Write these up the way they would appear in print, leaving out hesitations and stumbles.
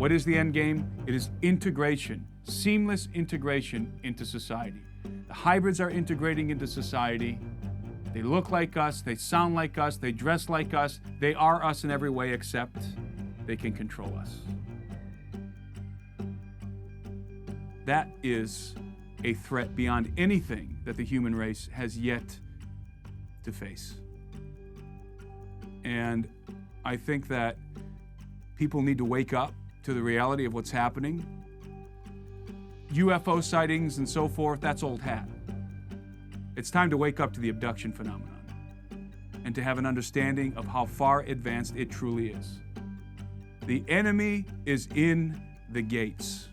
What is the end game? It is integration, seamless integration into society. The hybrids are integrating into society. They look like us, they sound like us, they dress like us. They are us in every way except they can control us. That is a threat beyond anything that the human race has yet to face. And I think that people need to wake up to the reality of what's happening. UFO sightings and so forth, that's old hat. It's time to wake up to the abduction phenomenon and to have an understanding of how far advanced it truly is. The enemy is in the gates.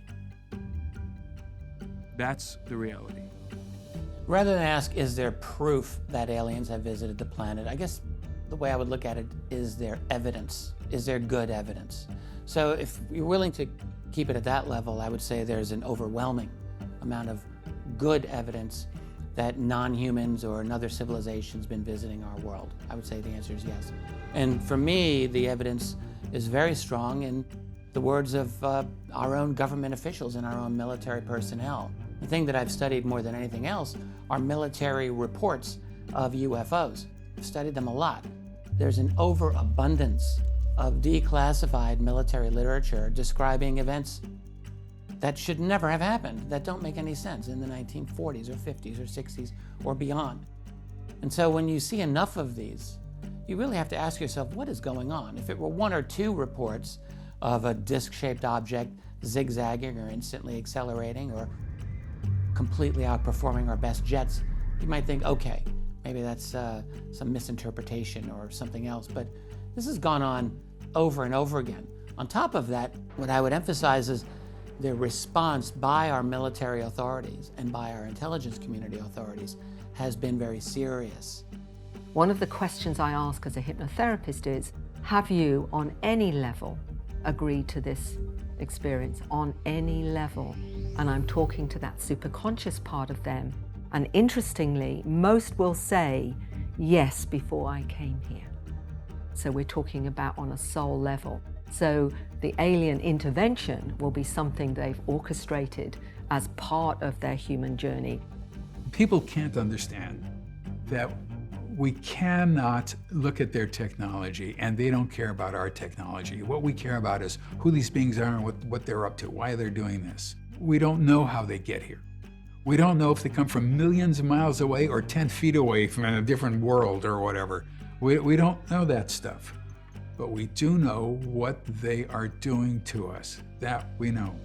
That's the reality. Rather than ask, is there proof that aliens have visited the planet, I guess the way I would look at it is there evidence? Is there good evidence? So if you're willing to keep it at that level, I would say there's an overwhelming amount of good evidence that non-humans or another civilization's been visiting our world. I would say the answer is yes. And for me, the evidence is very strong in the words of our own government officials and our own military personnel. The thing that I've studied more than anything else are military reports of UFOs. I've studied them a lot. There's an overabundance of declassified military literature describing events that should never have happened, that don't make any sense in the 1940s or 50s or 60s or beyond. And so when you see enough of these, you really have to ask yourself, what is going on? If it were one or two reports of a disc-shaped object zigzagging or instantly accelerating or completely outperforming our best jets, you might think, okay, maybe that's some misinterpretation or something else. But this has gone on over and over again. On top of that, what I would emphasize is the response by our military authorities and by our intelligence community authorities has been very serious. One of the questions I ask as a hypnotherapist is, have you on any level agreed to this experience, on any level? And I'm talking to that superconscious part of them. And interestingly, most will say, yes, before I came here. So we're talking about on a soul level. So the alien intervention will be something they've orchestrated as part of their human journey. People can't understand that we cannot look at their technology and they don't care about our technology. What we care about is who these beings are and what they're up to, why they're doing this. We don't know how they get here. We don't know if they come from millions of miles away or 10 feet away from a different world or whatever. We don't know that stuff. But we do know what they are doing to us. That we know.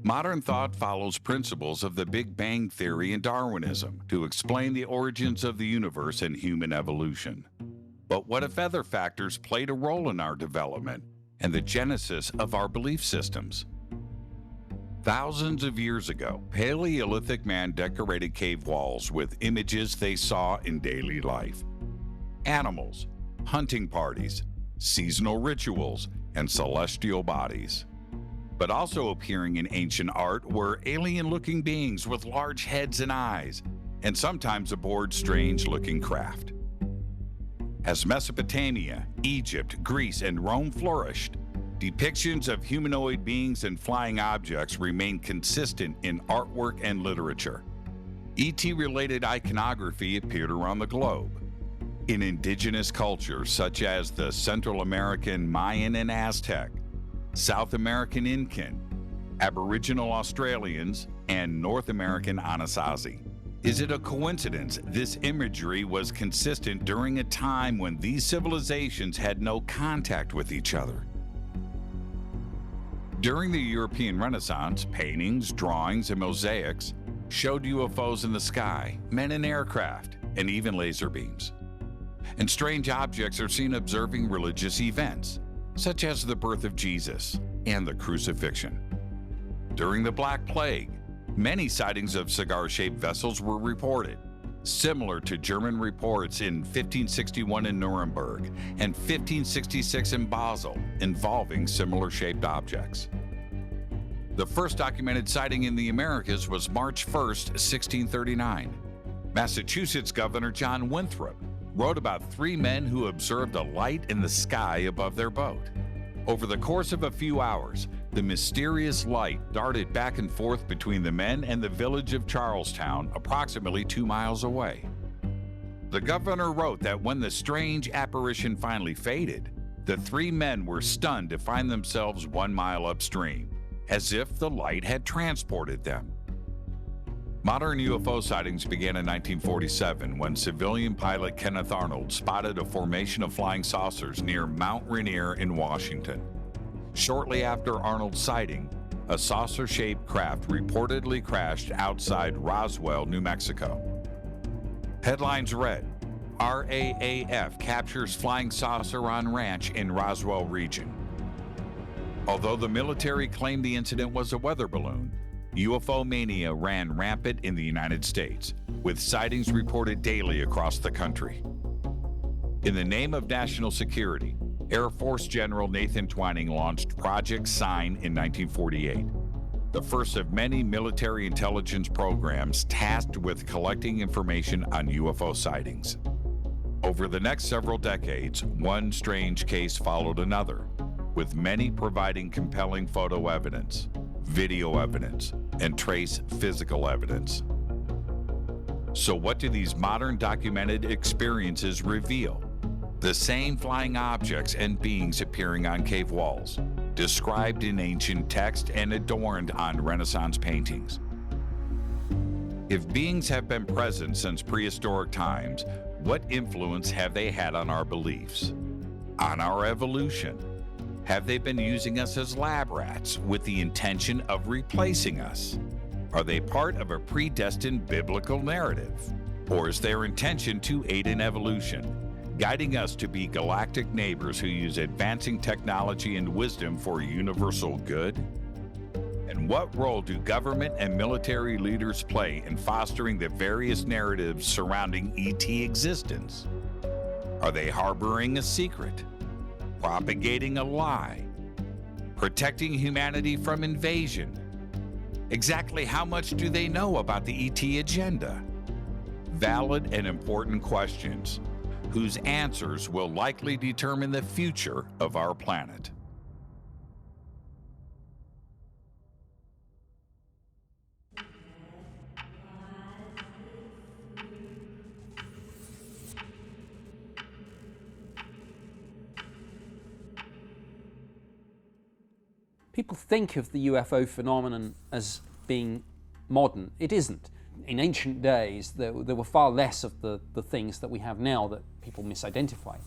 Modern thought follows principles of the Big Bang Theory and Darwinism to explain the origins of the universe and human evolution. But what if other factors played a role in our development and the genesis of our belief systems? Thousands of years ago, Paleolithic man decorated cave walls with images they saw in daily life. Animals, hunting parties, seasonal rituals, and celestial bodies. But also appearing in ancient art were alien-looking beings with large heads and eyes, and sometimes aboard strange-looking craft. As Mesopotamia, Egypt, Greece, and Rome flourished, depictions of humanoid beings and flying objects remained consistent in artwork and literature. ET-related iconography appeared around the globe. In indigenous cultures such as the Central American Mayan and Aztec, South American Incan, Aboriginal Australians, and North American Anasazi. Is it a coincidence this imagery was consistent during a time when these civilizations had no contact with each other? During the European Renaissance, paintings, drawings, and mosaics showed UFOs in the sky, men in aircraft, and even laser beams. And strange objects are seen observing religious events, such as the birth of Jesus and the crucifixion. During the Black Plague, many sightings of cigar-shaped vessels were reported, similar to German reports in 1561 in Nuremberg and 1566 in Basel, involving similar-shaped objects. The first documented sighting in the Americas was March 1, 1639. Massachusetts Governor John Winthrop wrote about 3 men who observed a light in the sky above their boat. Over the course of a few hours, the mysterious light darted back and forth between the men and the village of Charlestown, approximately 2 miles away. The governor wrote that when the strange apparition finally faded, the 3 men were stunned to find themselves 1 mile upstream, as if the light had transported them. Modern UFO sightings began in 1947 when civilian pilot Kenneth Arnold spotted a formation of flying saucers near Mount Rainier in Washington. Shortly after Arnold's sighting, a saucer-shaped craft reportedly crashed outside Roswell, New Mexico. Headlines read, "RAAF captures flying saucer on ranch in Roswell region." Although the military claimed the incident was a weather balloon, UFO mania ran rampant in the United States, with sightings reported daily across the country. In the name of national security, Air Force General Nathan Twining launched Project Sign in 1948, the first of many military intelligence programs tasked with collecting information on UFO sightings. Over the next several decades, one strange case followed another, with many providing compelling photo evidence, video evidence, and trace physical evidence. So what do these modern documented experiences reveal? The same flying objects and beings appearing on cave walls, described in ancient text and adorned on Renaissance paintings. If beings have been present since prehistoric times, what influence have they had on our beliefs? On our evolution? Have they been using us as lab rats with the intention of replacing us? Are they part of a predestined biblical narrative? Or is their intention to aid in evolution, guiding us to be galactic neighbors who use advancing technology and wisdom for universal good? And what role do government and military leaders play in fostering the various narratives surrounding ET existence? Are they harboring a secret? Propagating a lie? Protecting humanity from invasion? Exactly how much do they know about the ET agenda? Valid and important questions, whose answers will likely determine the future of our planet. People think of the UFO phenomenon as being modern. It isn't. In ancient days, there were far less of the things that we have now that people misidentify.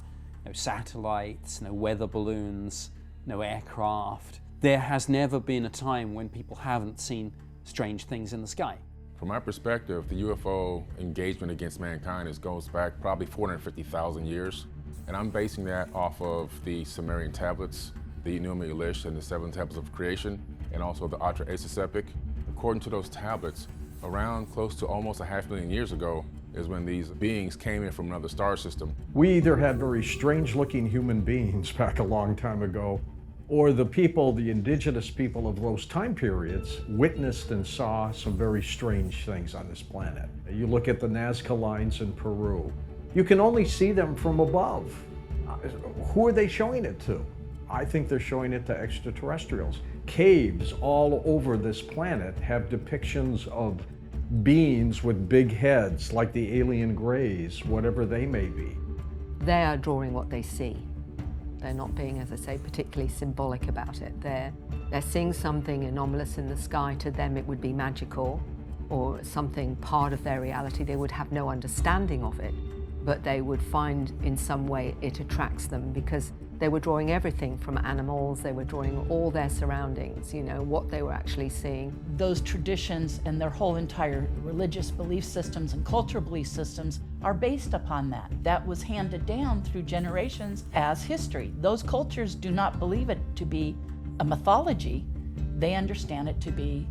No satellites, no weather balloons, no aircraft. there has never been a time when people haven't seen strange things in the sky. From my perspective, the UFO engagement against mankind goes back probably 450,000 years. And I'm basing that off of the Sumerian tablets, the Enuma Elish and the 7 tablets of creation, and also the Atra Aces epic. According to those tablets, around close to almost 500,000 years ago is when these beings came in from another star system. We either had very strange-looking human beings back a long time ago, or the people, the indigenous people of those time periods, witnessed and saw some very strange things on this planet. You look at the Nazca lines in Peru. You can only see them from above. Who are they showing it to? I think they're showing it to extraterrestrials. Caves all over this planet have depictions of beings with big heads, like the alien greys, whatever they may be. They are drawing what they see. They're not being, as I say, particularly symbolic about it. They're seeing something anomalous in the sky. To them it would be magical or something part of their reality. They would have no understanding of it, but they would find in some way it attracts them because they were drawing everything from animals, they were drawing all their surroundings, you know, what they were actually seeing. Those traditions and their whole entire religious belief systems and cultural belief systems are based upon that. That was handed down through generations as history. Those cultures do not believe it to be a mythology, they understand it to be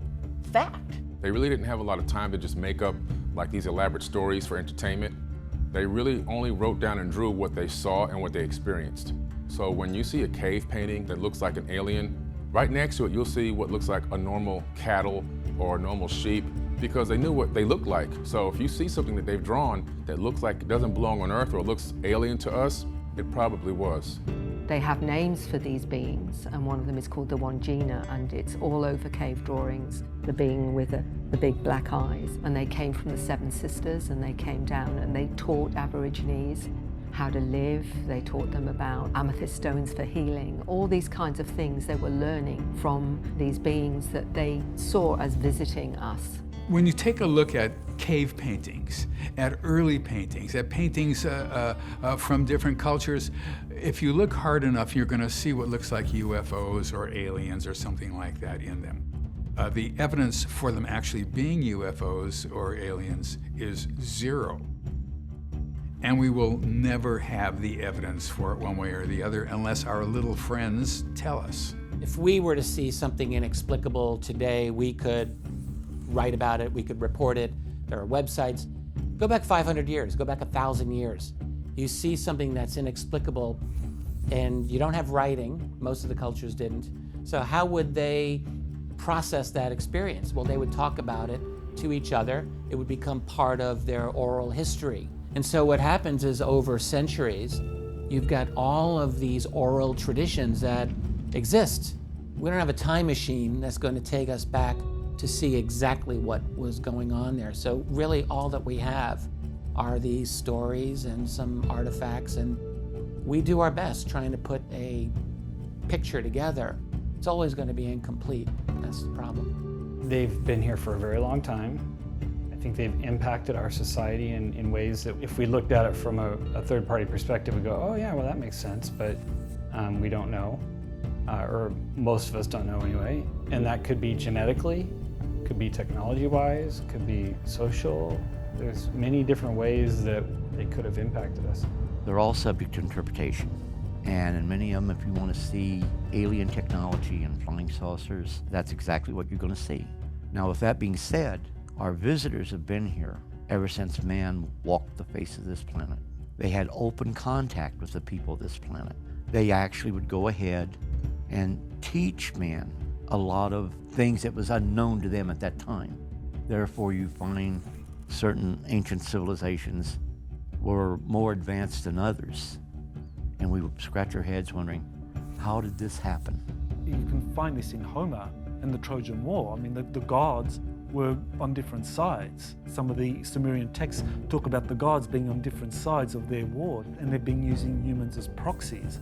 fact. They really didn't have a lot of time to just make up like these elaborate stories for entertainment. They really only wrote down and drew what they saw and what they experienced. So when you see a cave painting that looks like an alien, right next to it you'll see what looks like a normal cattle or a normal sheep because they knew what they looked like. So if you see something that they've drawn that looks like it doesn't belong on Earth or looks alien to us, it probably was. They have names for these beings, and one of them is called the Wandjina, and it's all over cave drawings, the being with the big black eyes. And they came from the 7 Sisters, and they came down and they taught Aborigines how to live. They taught them about amethyst stones for healing, all these kinds of things they were learning from these beings that they saw as visiting us. When you take a look at cave paintings, at early paintings, at paintings from different cultures, if you look hard enough, you're going to see what looks like UFOs or aliens or something like that in them. The evidence for them actually being UFOs or aliens is 0. And we will never have the evidence for it one way or the other unless our little friends tell us. If we were to see something inexplicable today, we could write about it, we could report it. There are websites. Go back 500 years, go back 1,000 years. You see something that's inexplicable and you don't have writing, most of the cultures didn't. So how would they process that experience? Well, they would talk about it to each other. It would become part of their oral history. And so what happens is over centuries, you've got all of these oral traditions that exist. We don't have a time machine that's going to take us back to see exactly what was going on there. So really all that we have are these stories and some artifacts, and we do our best trying to put a picture together. It's always going to be incomplete. That's the problem. They've been here for a very long time. I think they've impacted our society in ways that if we looked at it from a third-party perspective, we go, oh yeah, well that makes sense, but we don't know, or most of us don't know anyway. And that could be genetically, could be technology-wise, could be social. There's many different ways that they could have impacted us. They're all subject to interpretation. And in many of them, if you want to see alien technology and flying saucers, that's exactly what you're going to see. Now, with that being said, our visitors have been here ever since man walked the face of this planet. They had open contact with the people of this planet. They actually would go ahead and teach man a lot of things that was unknown to them at that time. Therefore, you find certain ancient civilizations were more advanced than others. And we would scratch our heads wondering, how did this happen? You can find this in Homer and the Trojan War. I mean, the gods were on different sides. Some of the Sumerian texts talk about the gods being on different sides of their war, and they've been using humans as proxies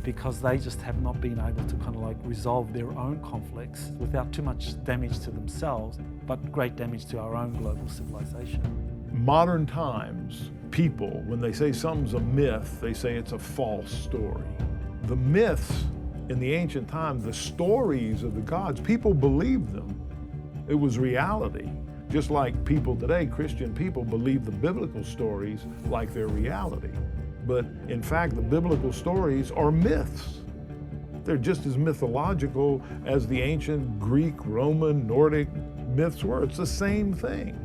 because they just have not been able to kind of like resolve their own conflicts without too much damage to themselves, but great damage to our own global civilization. Modern times, people, when they say something's a myth, they say it's a false story. The myths in the ancient time, the stories of the gods, people believed them. It was reality. Just like people today, Christian people, believe the biblical stories like they're reality. But in fact, the biblical stories are myths. They're just as mythological as the ancient Greek, Roman, Nordic myths were. It's the same thing.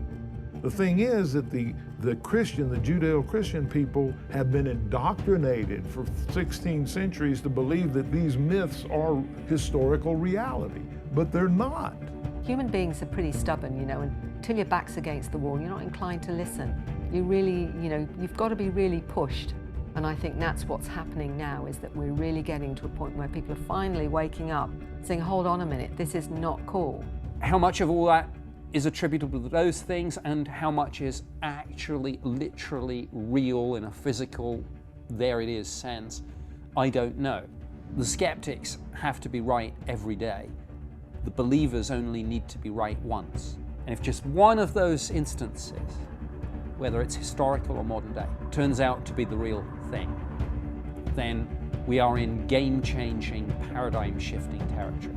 The thing is that the Christian, the Judeo-Christian people have been indoctrinated for 16 centuries to believe that these myths are historical reality, but they're not. Human beings are pretty stubborn, you know, until your back's against the wall, you're not inclined to listen. You really, you know, you've got to be really pushed. And I think that's what's happening now, is that we're really getting to a point where people are finally waking up, saying, hold on a minute, this is not cool. How much of all that is attributable to those things and how much is actually literally real in a physical, there it is sense, I don't know. The skeptics have to be right every day. The believers only need to be right once. And if just one of those instances, whether it's historical or modern day, turns out to be the real thing, then we are in game-changing, paradigm-shifting territory.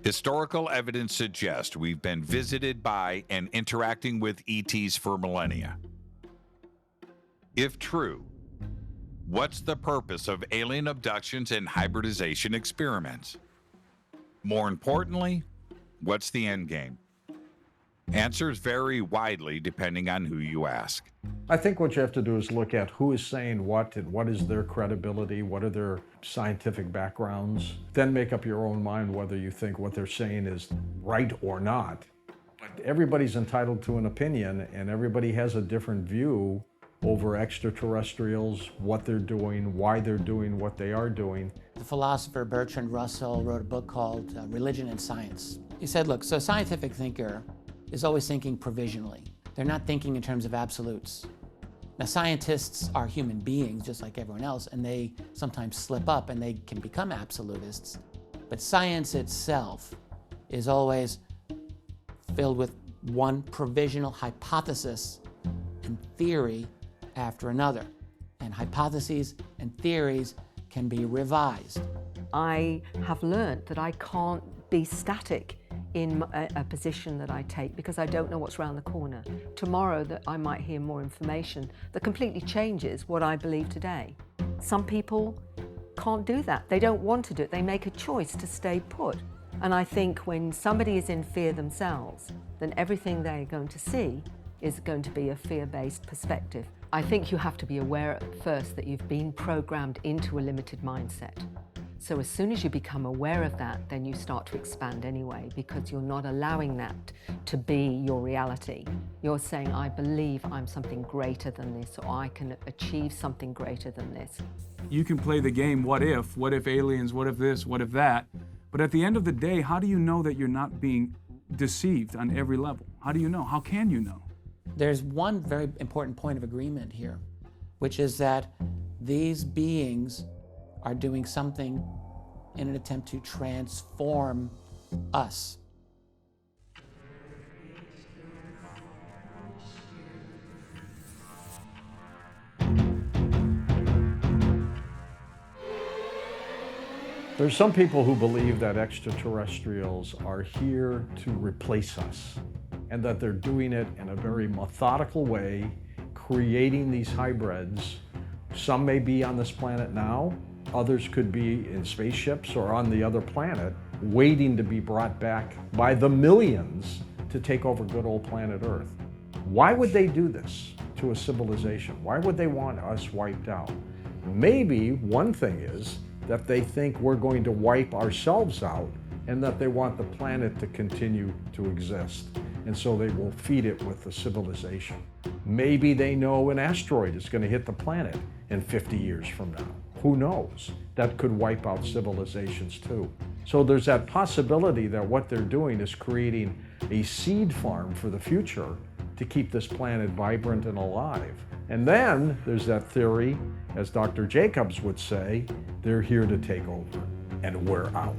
Historical evidence suggests we've been visited by and interacting with ETs for millennia. If true, what's the purpose of alien abductions and hybridization experiments? More importantly, what's the end game? Answers vary widely depending on who you ask. I think what you have to do is look at who is saying what and what is their credibility, what are their scientific backgrounds. Then make up your own mind whether you think what they're saying is right or not. Everybody's entitled to an opinion, and everybody has a different view over extraterrestrials, what they're doing, why they're doing what they are doing. The philosopher Bertrand Russell wrote a book called Religion and Science. He said, look, so a scientific thinker is always thinking provisionally. They're not thinking in terms of absolutes. Now, scientists are human beings just like everyone else, and they sometimes slip up and they can become absolutists. But science itself is always filled with one provisional hypothesis and theory after another. And hypotheses and theories can be revised. I have learned that I can't be static in a position that I take because I don't know what's around the corner. Tomorrow that I might hear more information that completely changes what I believe today. Some people can't do that. They don't want to do it. They make a choice to stay put. And I think when somebody is in fear themselves, then everything they're going to see is going to be a fear-based perspective. I think you have to be aware at first that you've been programmed into a limited mindset. So as soon as you become aware of that, then you start to expand anyway, because you're not allowing that to be your reality. You're saying, I believe I'm something greater than this, or I can achieve something greater than this. You can play the game, what if aliens, what if this, what if that? But at the end of the day, how do you know that you're not being deceived on every level? How do you know? How can you know? There's one very important point of agreement here, which is that these beings are doing something in an attempt to transform us. There's some people who believe that extraterrestrials are here to replace us, and that they're doing it in a very methodical way, creating these hybrids. Some may be on this planet now, others could be in spaceships or on the other planet, waiting to be brought back by the millions to take over good old planet Earth. Why would they do this to a civilization? Why would they want us wiped out? Maybe one thing is that they think we're going to wipe ourselves out and that they want the planet to continue to exist. And so they will feed it with the civilization. Maybe they know an asteroid is going to hit the planet in 50 years from now. Who knows? That could wipe out civilizations too. So there's that possibility that what they're doing is creating a seed farm for the future to keep this planet vibrant and alive. And then there's that theory, as Dr. Jacobs would say, they're here to take over, and we're out.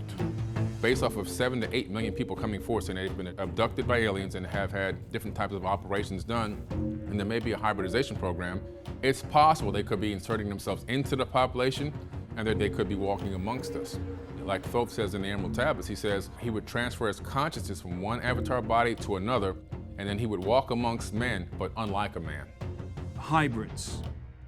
based off of 7 to 8 million people coming forward saying they've been abducted by aliens and have had different types of operations done, and there may be a hybridization program, it's possible they could be inserting themselves into the population and that they could be walking amongst us. Like Thoth says in the Emerald Tablets, he says he would transfer his consciousness from one avatar body to another, and then he would walk amongst men, but unlike a man. Hybrids,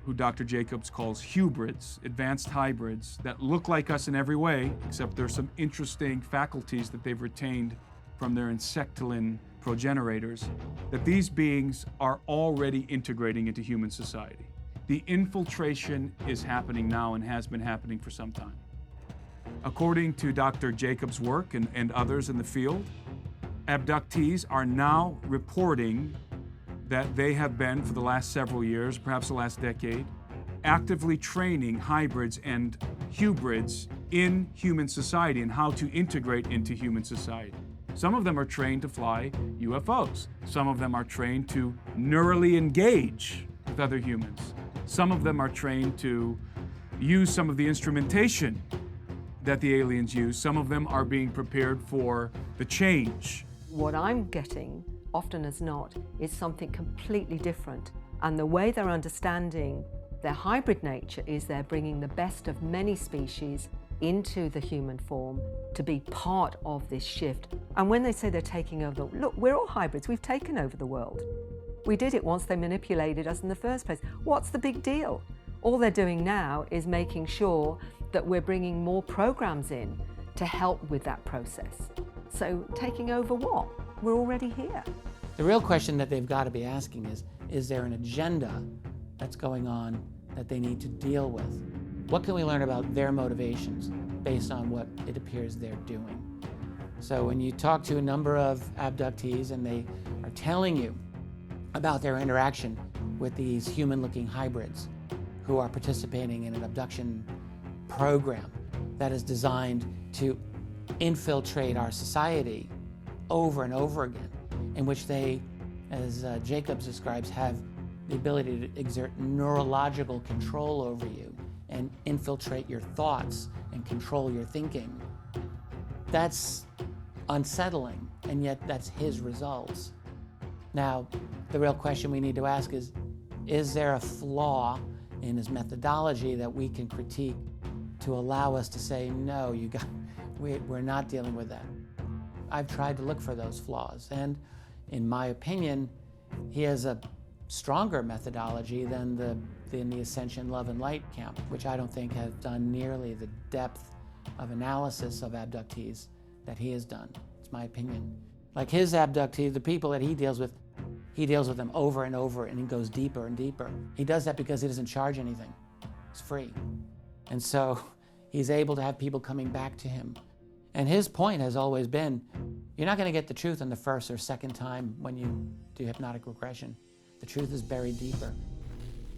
who Dr. Jacobs calls hybrids, advanced hybrids that look like us in every way, except there's some interesting faculties that they've retained from their insectulin progenitors, that these beings are already integrating into human society. The infiltration is happening now and has been happening for some time. According to Dr. Jacobs' work and others in the field, abductees are now reporting that they have been, for the last several years, perhaps the last decade, actively training hybrids and hybrids in human society and how to integrate into human society. Some of them are trained to fly UFOs. Some of them are trained to neurally engage with other humans. Some of them are trained to use some of the instrumentation that the aliens use. Some of them are being prepared for the change. What I'm getting, often as not, is something completely different. And the way they're understanding their hybrid nature is they're bringing the best of many species into the human form to be part of this shift. And when they say they're taking over, look, we're all hybrids. We've taken over the world. We did it once they manipulated us in the first place. What's the big deal? All they're doing now is making sure that we're bringing more programs in to help with that process. So taking over what? We're already here. The real question that they've got to be asking is there an agenda that's going on that they need to deal with? What can we learn about their motivations based on what it appears they're doing? So when you talk to a number of abductees and they are telling you about their interaction with these human-looking hybrids who are participating in an abduction program that is designed to infiltrate our society over and over again, in which they, as Jacobs describes, have the ability to exert neurological control over you and infiltrate your thoughts and control your thinking. That's unsettling, and yet that's his results. Now, the real question we need to ask is there a flaw in his methodology that we can critique to allow us to say, no, we're not dealing with that? I've tried to look for those flaws, and in my opinion, he has a stronger methodology than the Ascension Love and Light camp, which I don't think has done nearly the depth of analysis of abductees that he has done. It's my opinion. Like his abductees, the people that he deals with them over and over, and he goes deeper and deeper. He does that because he doesn't charge anything. It's free. And so he's able to have people coming back to him. And his point has always been, you're not going to get the truth on the first or second time when you do hypnotic regression. The truth is buried deeper.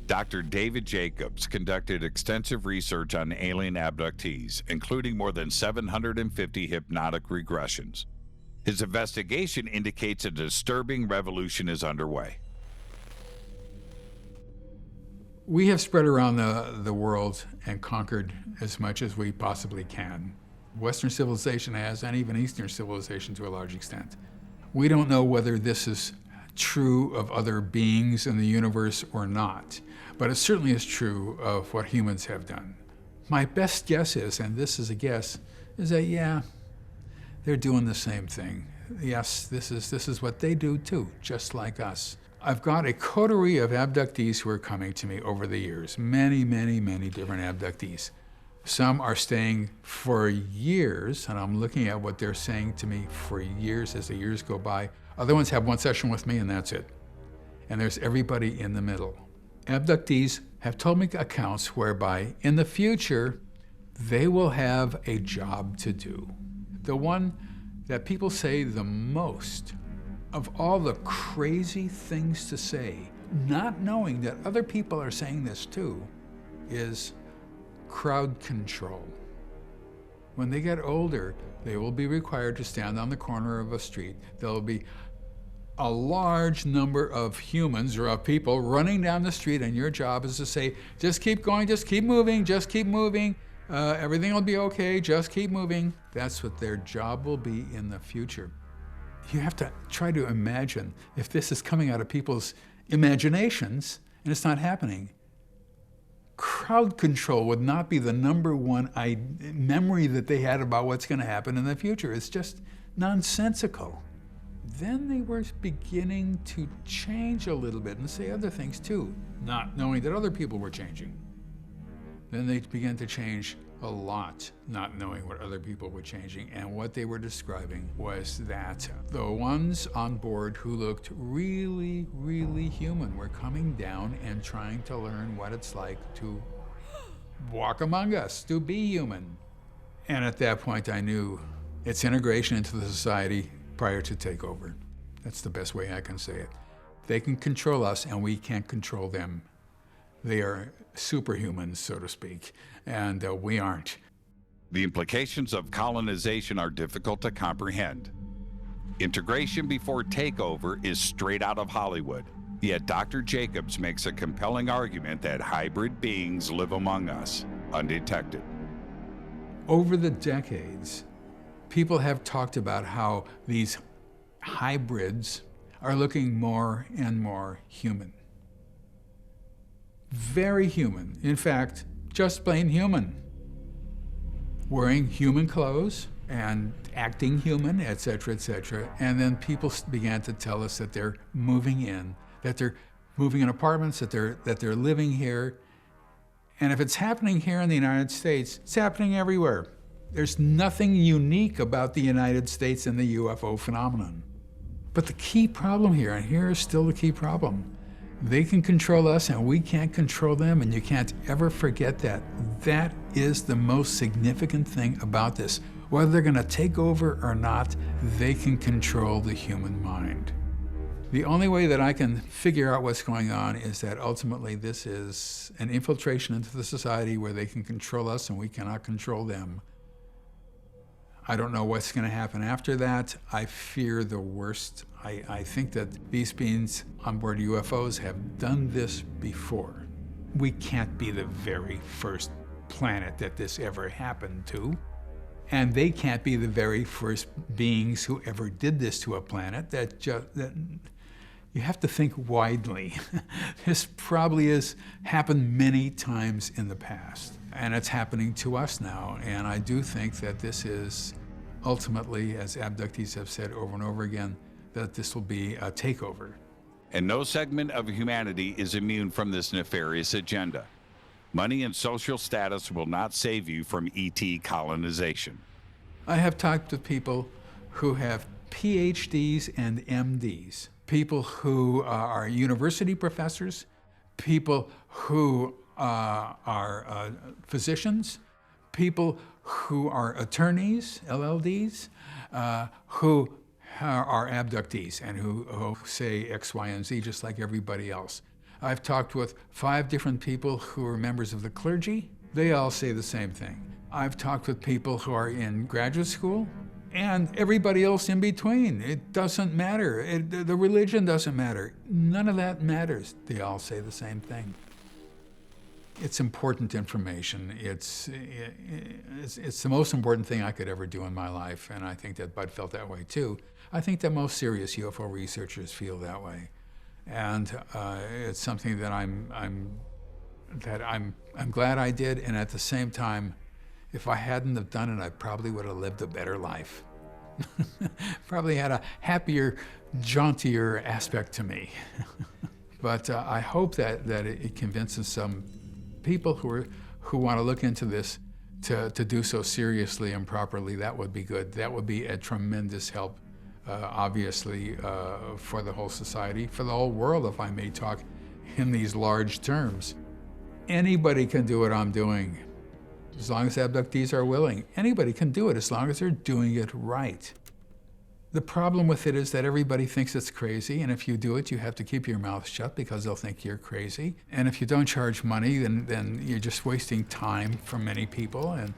Dr. David Jacobs conducted extensive research on alien abductees, including more than 750 hypnotic regressions. His investigation indicates a disturbing revolution is underway. We have spread around the world and conquered as much as we possibly can. Western civilization has, and even Eastern civilization to a large extent. We don't know whether this is true of other beings in the universe or not, but it certainly is true of what humans have done. My best guess is, and this is a guess, is that yeah, they're doing the same thing. Yes, this is what they do too, just like us. I've got a coterie of abductees who are coming to me over the years, many, many, many different abductees. Some are staying for years, and I'm looking at what they're saying to me for years as the years go by. Other ones have one session with me and that's it. And there's everybody in the middle. Abductees have told me accounts whereby in the future, they will have a job to do. The one that people say the most of all the crazy things to say, not knowing that other people are saying this too, is crowd control. When they get older, they will be required to stand on the corner of a street. There will be a large number of humans or of people running down the street, and your job is to say, just keep going, just keep moving, just keep moving. everything will be okay, just keep moving. That's what their job will be in the future. You have to try to imagine if this is coming out of people's imaginations and it's not happening. Crowd control would not be the number one memory that they had about what's going to happen in the future. It's just nonsensical. Then they were beginning to change a little bit and say other things too, not knowing that other people were changing. Then they began to change a lot, not knowing what other people were changing. And what they were describing was that the ones on board who looked really, really human were coming down and trying to learn what it's like to walk among us, to be human. And at that point, I knew it's integration into the society prior to takeover. That's the best way I can say it. They can control us and we can't control them. They are superhumans, so to speak, and we aren't. The implications of colonization are difficult to comprehend. Integration before takeover is straight out of Hollywood, yet Dr. Jacobs makes a compelling argument that hybrid beings live among us, undetected. Over the decades, people have talked about how these hybrids are looking more and more human. Very human. In fact, just plain human. Wearing human clothes and acting human, etc., etc. And then people began to tell us that they're moving in, that they're moving in apartments, that they're living here. And if it's happening here in the United States, it's happening everywhere. There's nothing unique about the United States and the UFO phenomenon. But the key problem here, and here is still the key problem, they can control us and we can't control them, and you can't ever forget that. That is the most significant thing about this. Whether they're going to take over or not, they can control the human mind. The only way that I can figure out what's going on is that ultimately this is an infiltration into the society where they can control us and we cannot control them. I don't know what's going to happen after that. I fear the worst. I think that these beings on board UFOs have done this before. We can't be the very first planet that this ever happened to. And they can't be the very first beings who ever did this to a planet. You have to think widely. This probably has happened many times in the past, and it's happening to us now. And I do think that this is ultimately, as abductees have said over and over again, that this will be a takeover. And no segment of humanity is immune from this nefarious agenda. Money and social status will not save you from ET colonization. I have talked to people who have PhDs and MDs, people who are university professors, people who are physicians, people who are attorneys, LLDs, who are abductees and who say X, Y, and Z just like everybody else. I've talked with 5 different people who are members of the clergy. They all say the same thing. I've talked with people who are in graduate school and everybody else in between. It doesn't matter. The religion doesn't matter. None of that matters. They all say the same thing. It's important information. It's the most important thing I could ever do in my life, and I think that Bud felt that way too. I think that most serious UFO researchers feel that way, and it's something that I'm glad I did. And at the same time, if I hadn't have done it, I probably would have lived a better life. Probably had a happier, jauntier aspect to me. But I hope that it convinces some people who want to look into this to do so seriously and properly. That would be good. That would be a tremendous help, obviously, for the whole society, for the whole world, if I may talk in these large terms. Anybody can do what I'm doing, as long as abductees are willing. Anybody can do it as long as they're doing it right. The problem with it is that everybody thinks it's crazy, and if you do it, you have to keep your mouth shut because they'll think you're crazy. And if you don't charge money, then you're just wasting time for many people, and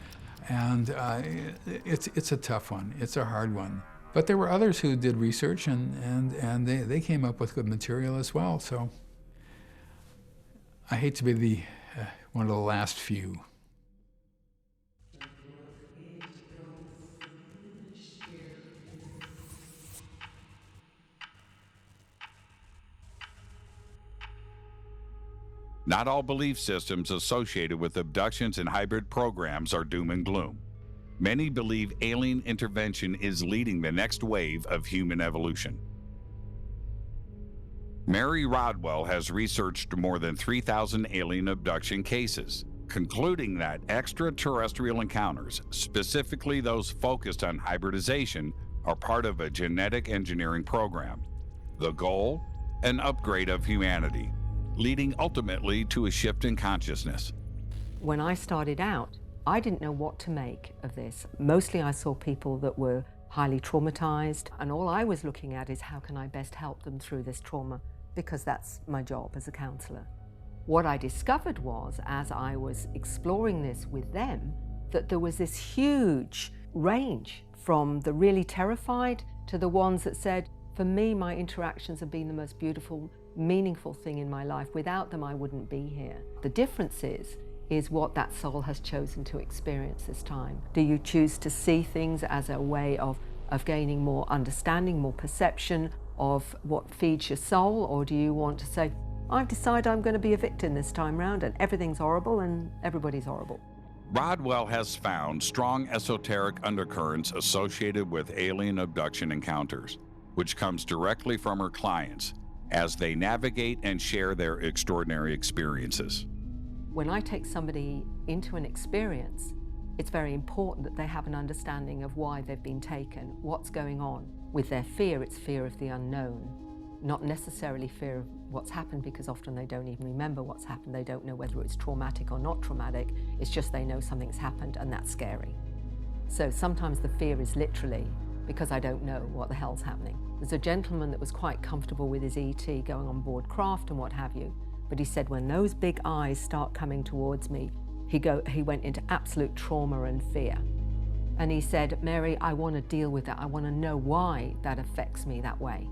it's a tough one. It's a hard one. But there were others who did research, and they came up with good material as well. So I hate to be one of the last few. Not all belief systems associated with abductions and hybrid programs are doom and gloom. Many believe alien intervention is leading the next wave of human evolution. Mary Rodwell has researched more than 3,000 alien abduction cases, concluding that extraterrestrial encounters, specifically those focused on hybridization, are part of a genetic engineering program. The goal? An upgrade of humanity, leading ultimately to a shift in consciousness. When I started out, I didn't know what to make of this. Mostly I saw people that were highly traumatized, and all I was looking at is how can I best help them through this trauma, because that's my job as a counselor. What I discovered was, as I was exploring this with them, that there was this huge range from the really terrified to the ones that said, for me, my interactions have been the most beautiful, meaningful thing in my life. Without them, I wouldn't be here. The difference is what that soul has chosen to experience this time. Do you choose to see things as a way of gaining more understanding, more perception of what feeds your soul, or do you want to say, I've decided I'm going to be a victim this time round and everything's horrible and everybody's horrible? Rodwell has found strong esoteric undercurrents associated with alien abduction encounters, which comes directly from her clients as they navigate and share their extraordinary experiences. When I take somebody into an experience, it's very important that they have an understanding of why they've been taken, what's going on. With their fear, it's fear of the unknown, not necessarily fear of what's happened, because often they don't even remember what's happened. They don't know whether it's traumatic or not traumatic. It's just they know something's happened and that's scary. So sometimes the fear is literally because I don't know what the hell's happening. There's a gentleman that was quite comfortable with his ET going on board craft and what have you, but he said when those big eyes start coming towards me, he went into absolute trauma and fear. And he said, Mary, I want to deal with that. I want to know why that affects me that way.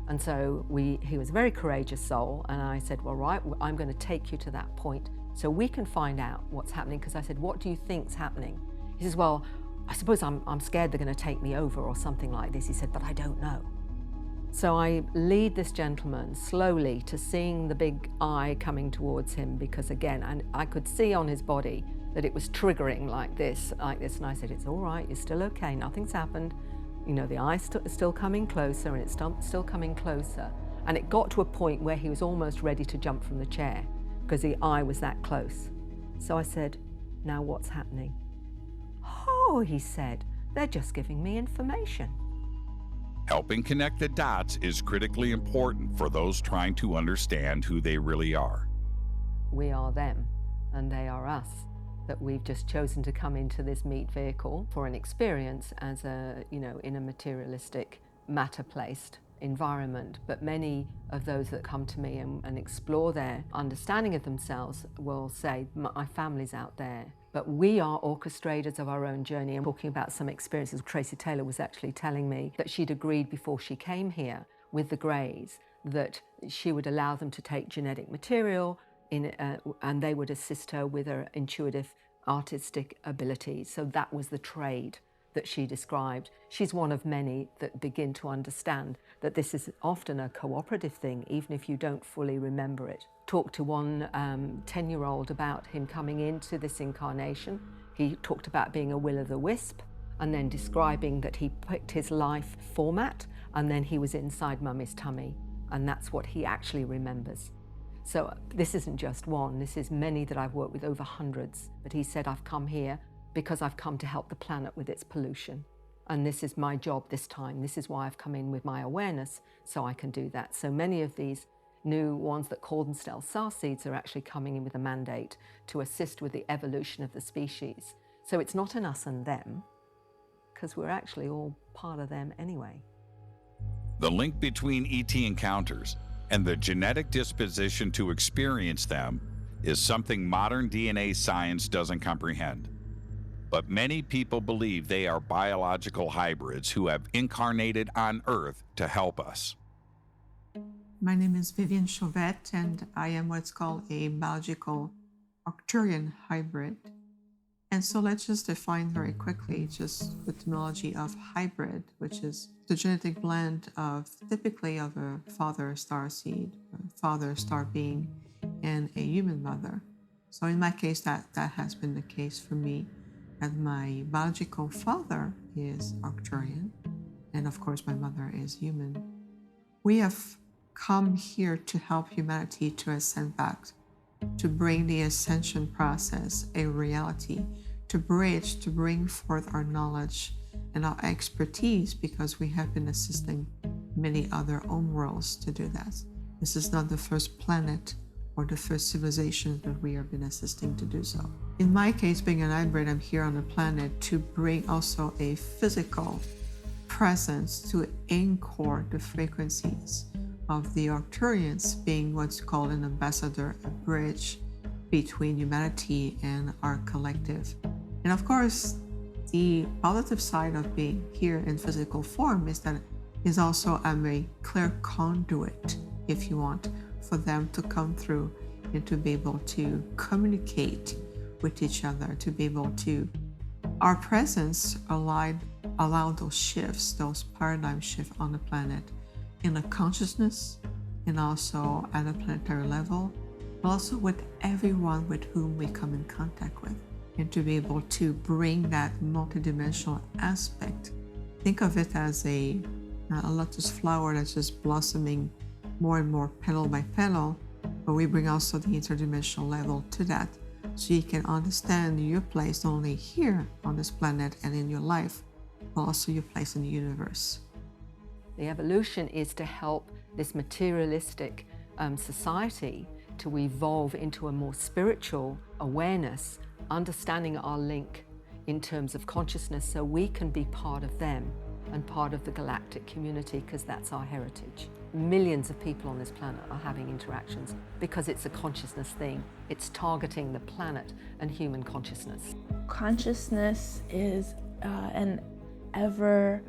And so he was a very courageous soul, and I said, well, right, I'm going to take you to that point so we can find out what's happening, because I said, what do you think's happening? He says, well, I suppose I'm scared they're going to take me over or something like this. He said, but I don't know. So I lead this gentleman slowly to seeing the big eye coming towards him, because again, and I could see on his body that it was triggering like this, and I said, it's all right, you're still okay, nothing's happened. You know, the eye's still coming closer, and it's still coming closer. And it got to a point where he was almost ready to jump from the chair because the eye was that close. So I said, now what's happening? Oh, he said, they're just giving me information. Helping connect the dots is critically important for those trying to understand who they really are. We are them, and they are us. That we've just chosen to come into this meat vehicle for an experience as a, in a materialistic, matter-placed environment. But many of those that come to me and explore their understanding of themselves will say, my family's out there. But we are orchestrators of our own journey. I'm talking about some experiences. Tracy Taylor was actually telling me that she'd agreed before she came here with the Greys that she would allow them to take genetic material and they would assist her with her intuitive artistic abilities. So that was the trade that she described. She's one of many that begin to understand that this is often a cooperative thing, even if you don't fully remember it. Talked to one 10-year-old about him coming into this incarnation. He talked about being a will-o'-the-wisp and then describing that he picked his life format and then he was inside mummy's tummy, and that's what he actually remembers. So this isn't just one, this is many that I've worked with, over hundreds. But he said, I've come here because I've come to help the planet with its pollution. And this is my job this time. This is why I've come in with my awareness, so I can do that. So many of these new ones that call themselves starseeds are actually coming in with a mandate to assist with the evolution of the species. So it's not an us and them, because we're actually all part of them anyway. The link between ET encounters and the genetic disposition to experience them is something modern DNA science doesn't comprehend. But many people believe they are biological hybrids who have incarnated on Earth to help us. My name is Vivian Chauvette, and I am what's called a biological Arcturian hybrid. And so let's just define very quickly just the etymology of hybrid, which is the genetic blend of typically of a father star seed, a father star being, and a human mother. So in my case, that has been the case for me. And my biological father is Arcturian, and of course my mother is human. We have come here to help humanity to ascend back, to bring the ascension process a reality, to bridge, to bring forth our knowledge and our expertise, because we have been assisting many other homeworlds to do that. This is not the first planet or the first civilization that we have been assisting to do so. In my case, being an hybrid, I'm here on the planet to bring also a physical presence to anchor the frequencies of the Arcturians, being what's called an ambassador, a bridge between humanity and our collective. And of course, the positive side of being here in physical form is that is also I'm a clear conduit, if you want, for them to come through and to be able to communicate with each other, to be able to, our presence allow those shifts, those paradigm shifts on the planet in a consciousness and also at a planetary level, but also with everyone with whom we come in contact with, and to be able to bring that multidimensional aspect. Think of it as a lotus flower that's just blossoming more and more petal by petal, but we bring also the interdimensional level to that, so you can understand your place not only here on this planet and in your life, but also your place in the universe. The evolution is to help this materialistic society to evolve into a more spiritual awareness, understanding our link in terms of consciousness, so we can be part of them and part of the galactic community, because that's our heritage. Millions of people on this planet are having interactions because it's a consciousness thing. It's targeting the planet and human consciousness. Consciousness is an ever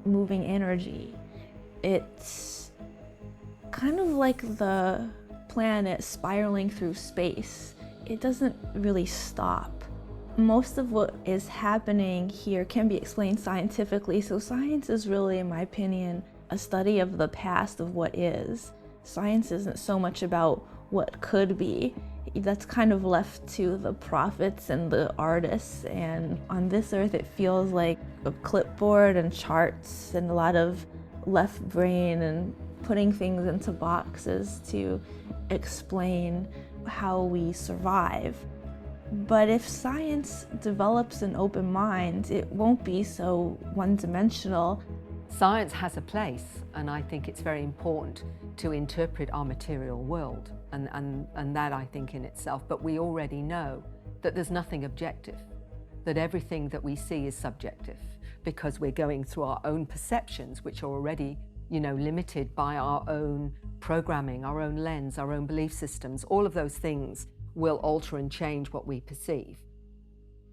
moving energy. It's kind of like the planet spiraling through space. It doesn't really stop. Most of what is happening here can be explained scientifically, so science is really, in my opinion, a study of the past of what is. Science isn't so much about what could be. That's kind of left to the prophets and the artists, and on this earth it feels like a clipboard and charts and a lot of left brain and putting things into boxes to explain how we survive. But if science develops an open mind, it won't be so one-dimensional. Science has a place, and I think it's very important to interpret our material world, and that I think in itself. But we already know that there's nothing objective, that everything that we see is subjective, because we're going through our own perceptions, which are already, limited by our own programming, our own lens, our own belief systems. All of those things will alter and change what we perceive.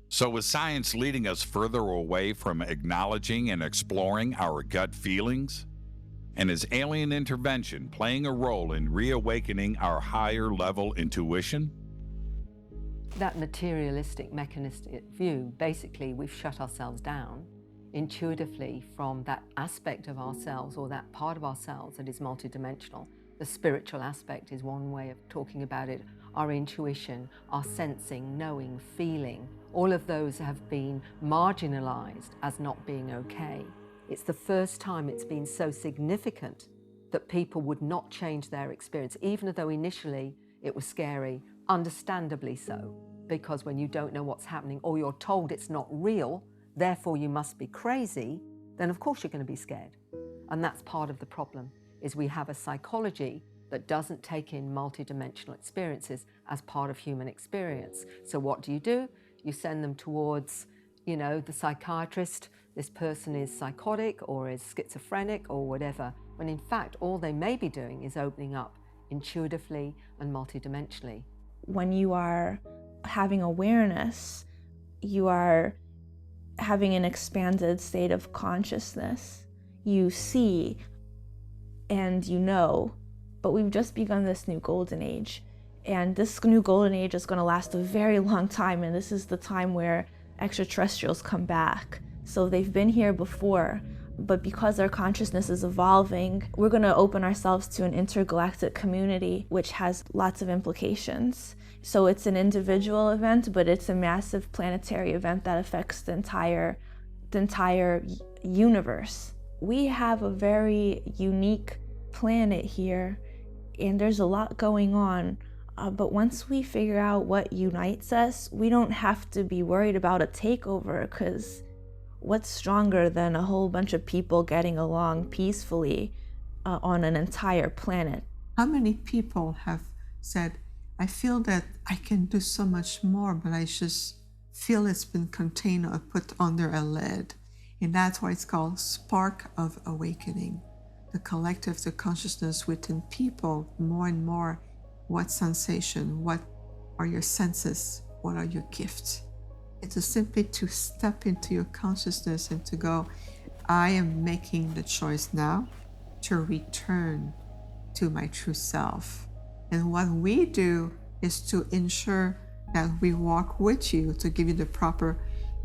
So is science leading us further away from acknowledging and exploring our gut feelings? And is alien intervention playing a role in reawakening our higher level intuition? That materialistic, mechanistic view, basically we've shut ourselves down intuitively from that aspect of ourselves, or that part of ourselves that is multidimensional. The spiritual aspect is one way of talking about it. Our intuition, our sensing, knowing, feeling, all of those have been marginalized as not being okay. It's the first time it's been so significant that people would not change their experience, even though initially it was scary, understandably so, because when you don't know what's happening, or you're told it's not real, therefore you must be crazy, then of course you're going to be scared. And that's part of the problem, is we have a psychology that doesn't take in multidimensional experiences as part of human experience. So what do? You send them towards, the psychiatrist. This person is psychotic or is schizophrenic or whatever, when in fact all they may be doing is opening up intuitively and multidimensionally. When you are having awareness, you are having an expanded state of consciousness. You see and you know. But we've just begun this new golden age. And this new golden age is going to last a very long time, and this is the time where extraterrestrials come back. So they've been here before, but because our consciousness is evolving, we're going to open ourselves to an intergalactic community, which has lots of implications. So it's an individual event, but it's a massive planetary event that affects the entire universe. We have a very unique planet here, and there's a lot going on. But once we figure out what unites us, we don't have to be worried about a takeover, because what's stronger than a whole bunch of people getting along peacefully on an entire planet? How many people have said, I feel that I can do so much more, but I just feel it's been contained or put under a lid. And that's why it's called spark of awakening. The collective, the consciousness within people, more and more. What sensation? What are your senses? What are your gifts? It is simply to step into your consciousness and to go, I am making the choice now to return to my true self. And what we do is to ensure that we walk with you to give you the proper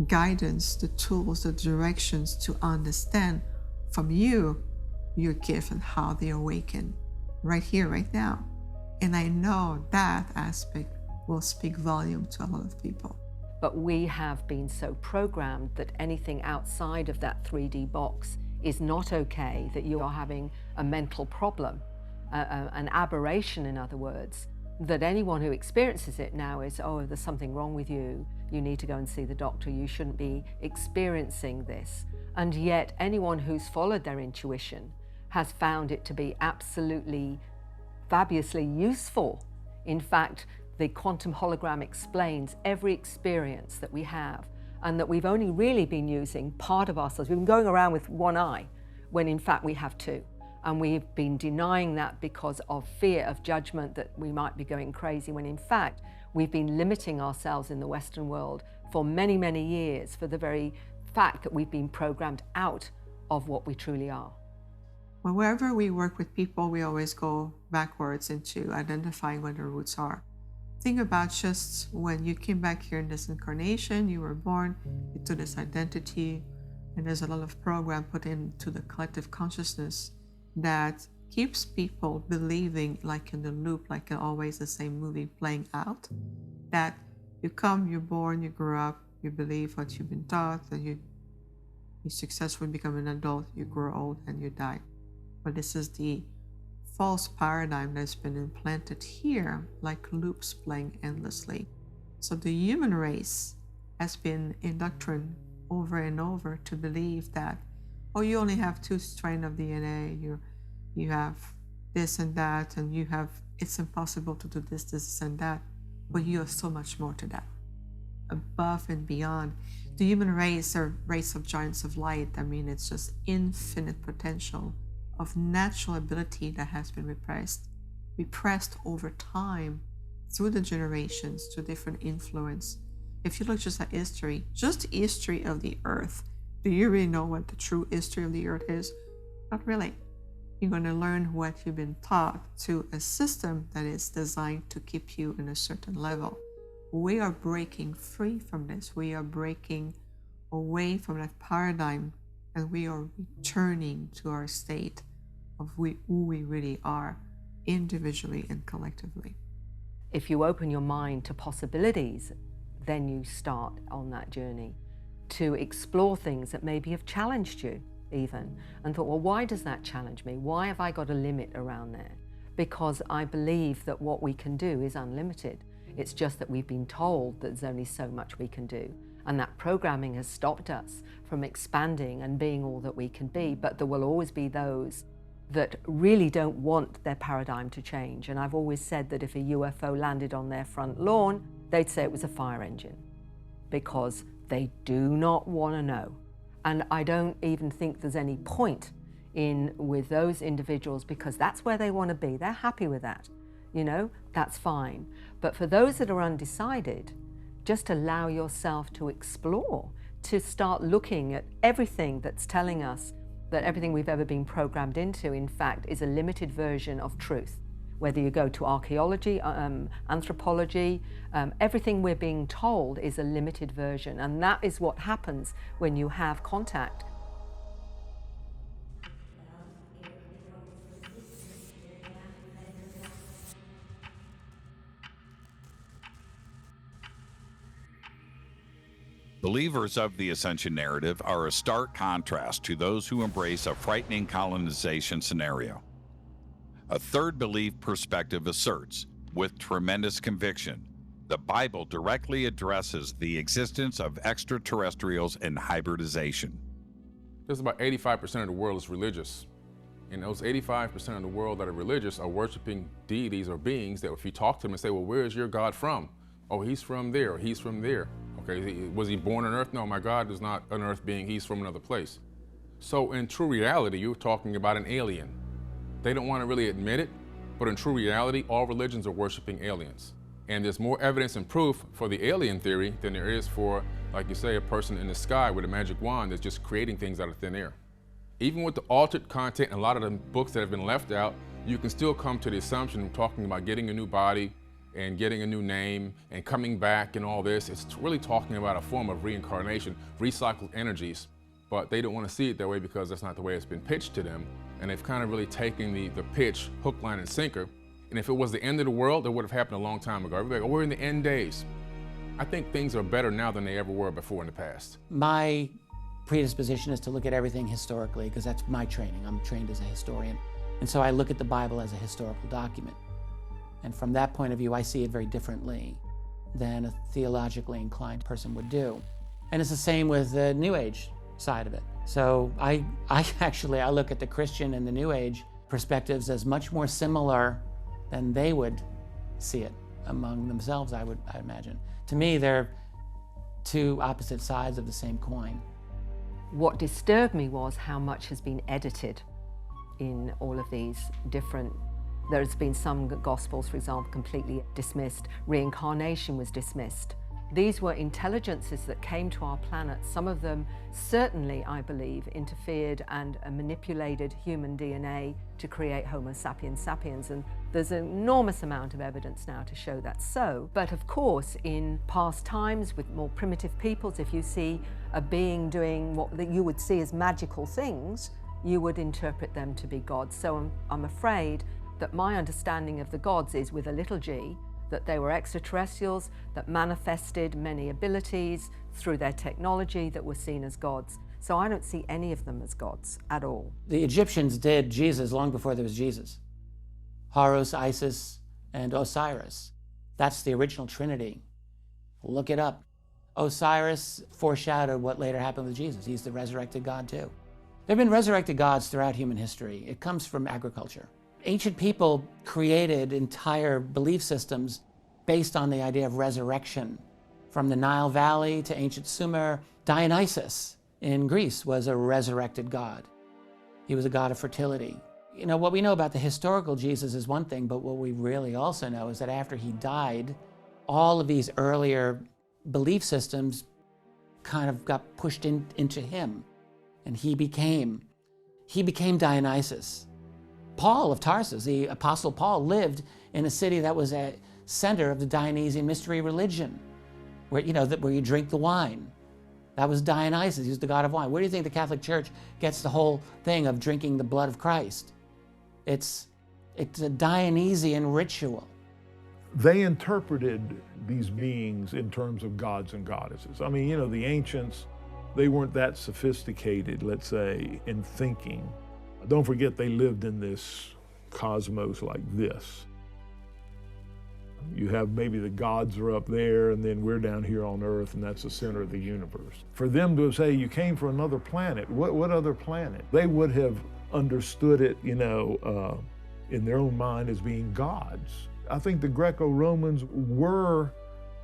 guidance, the tools, the directions to understand from you your gift and how they awaken right here, right now. And I know that aspect will speak volume to a lot of people. But we have been so programmed that anything outside of that 3D box is not okay, that you are having a mental problem, an aberration, in other words, that anyone who experiences it now is, oh, there's something wrong with you, you need to go and see the doctor, you shouldn't be experiencing this. And yet anyone who's followed their intuition has found it to be absolutely fabulously useful. In fact, the quantum hologram explains every experience that we have, and that we've only really been using part of ourselves. We've been going around with one eye when in fact we have two. And we've been denying that because of fear of judgment, that we might be going crazy, when in fact we've been limiting ourselves in the Western world for many, many years for the very fact that we've been programmed out of what we truly are. Well, wherever we work with people, we always go backwards into identifying what the roots are. Think about just when you came back here in this incarnation, you were born into this identity, and there's a lot of program put into the collective consciousness that keeps people believing, like in the loop, like always the same movie playing out, that you come, you're born, you grow up, you believe what you've been taught, and you successfully become an adult, you grow old, and you die. But this is the false paradigm that's been implanted here, like loops playing endlessly. So the human race has been indoctrinated over and over to believe that, oh, you only have 2 strands of DNA, you have this and that, and you have, it's impossible to do this, this and that, but you have so much more to that, above and beyond. The human race, or race of giants of light, I mean, it's just infinite potential of natural ability that has been repressed over time through the generations to different influence. If you look just at history, just the history of the earth, do you really know what the true history of the earth is? Not really. You're going to learn what you've been taught to a system that is designed to keep you in a certain level. We are breaking free from this. We are breaking away from that paradigm, and we are returning to our state of who we really are, individually and collectively. If you open your mind to possibilities, then you start on that journey to explore things that maybe have challenged you even, and thought, well, why does that challenge me? Why have I got a limit around there? Because I believe that what we can do is unlimited. It's just that we've been told that there's only so much we can do, and that programming has stopped us from expanding and being all that we can be. But there will always be those that really don't want their paradigm to change. And I've always said that if a UFO landed on their front lawn, they'd say it was a fire engine, because they do not want to know. And I don't even think there's any point in with those individuals, because that's where they want to be. They're happy with that, you know, that's fine. But for those that are undecided, just allow yourself to explore, to start looking at everything that's telling us that everything we've ever been programmed into, in fact, is a limited version of truth. Whether you go to archaeology, anthropology, everything we're being told is a limited version, and that is what happens when you have contact. Believers of the ascension narrative are a stark contrast to those who embrace a frightening colonization scenario. A third belief perspective asserts, with tremendous conviction, the Bible directly addresses the existence of extraterrestrials and hybridization. There's about 85% of the world is religious. And those 85% of the world that are religious are worshiping deities or beings that if you talk to them and say, well, where is your God from? Oh, he's from there, or he's from there. Okay, was he born on earth? No, my God is not an earth being, he's from another place. So in true reality, you're talking about an alien. They don't want to really admit it, but in true reality, all religions are worshiping aliens. And there's more evidence and proof for the alien theory than there is for, like you say, a person in the sky with a magic wand that's just creating things out of thin air. Even with the altered content and a lot of the books that have been left out, you can still come to the assumption of talking about getting a new body and getting a new name and coming back and all this. It's really talking about a form of reincarnation, recycled energies, but they don't want to see it that way because that's not the way it's been pitched to them. And they've kind of really taken the pitch, hook, line, and sinker. And if it was the end of the world, it would have happened a long time ago. Everybody, oh, we're in the end days. I think things are better now than they ever were before in the past. My predisposition is to look at everything historically because that's my training. I'm trained as a historian. And so I look at the Bible as a historical document. And from that point of view, I see it very differently than a theologically inclined person would do. And it's the same with the New Age side of it. So I look at the Christian and the New Age perspectives as much more similar than they would see it among themselves, I imagine. To me, they're two opposite sides of the same coin. What disturbed me was how much has been edited in all of these different. There's been some gospels, for example, completely dismissed. Reincarnation was dismissed. These were intelligences that came to our planet. Some of them certainly, I believe, interfered and manipulated human DNA to create Homo sapiens sapiens. And there's an enormous amount of evidence now to show that's so. But of course, in past times with more primitive peoples, if you see a being doing what you would see as magical things, you would interpret them to be gods. So I'm afraid that my understanding of the gods is with a little g, that they were extraterrestrials that manifested many abilities through their technology that were seen as gods. So I don't see any of them as gods at all. The Egyptians did Jesus long before there was Jesus. Horus, Isis, and Osiris. That's the original Trinity. Look it up. Osiris foreshadowed what later happened with Jesus. He's the resurrected God too. There have been resurrected gods throughout human history. It comes from agriculture. Ancient people created entire belief systems based on the idea of resurrection. From the Nile Valley to ancient Sumer, Dionysus in Greece was a resurrected god. He was a god of fertility. You know, what we know about the historical Jesus is one thing, but what we really also know is that after he died, all of these earlier belief systems kind of got pushed into him, and he became Dionysus. Paul of Tarsus, the Apostle Paul, lived in a city that was a center of the Dionysian mystery religion, where where you drink the wine. That was Dionysus. He was the god of wine. Where do you think the Catholic Church gets the whole thing of drinking the blood of Christ? It's a Dionysian ritual. They interpreted these beings in terms of gods and goddesses. I mean, the ancients, they weren't that sophisticated, let's say, in thinking. Don't forget, they lived in this cosmos like this. You have maybe the gods are up there, and then we're down here on Earth, and that's the center of the universe. For them to say, you came from another planet, what other planet? They would have understood it, in their own mind as being gods. I think the Greco-Romans were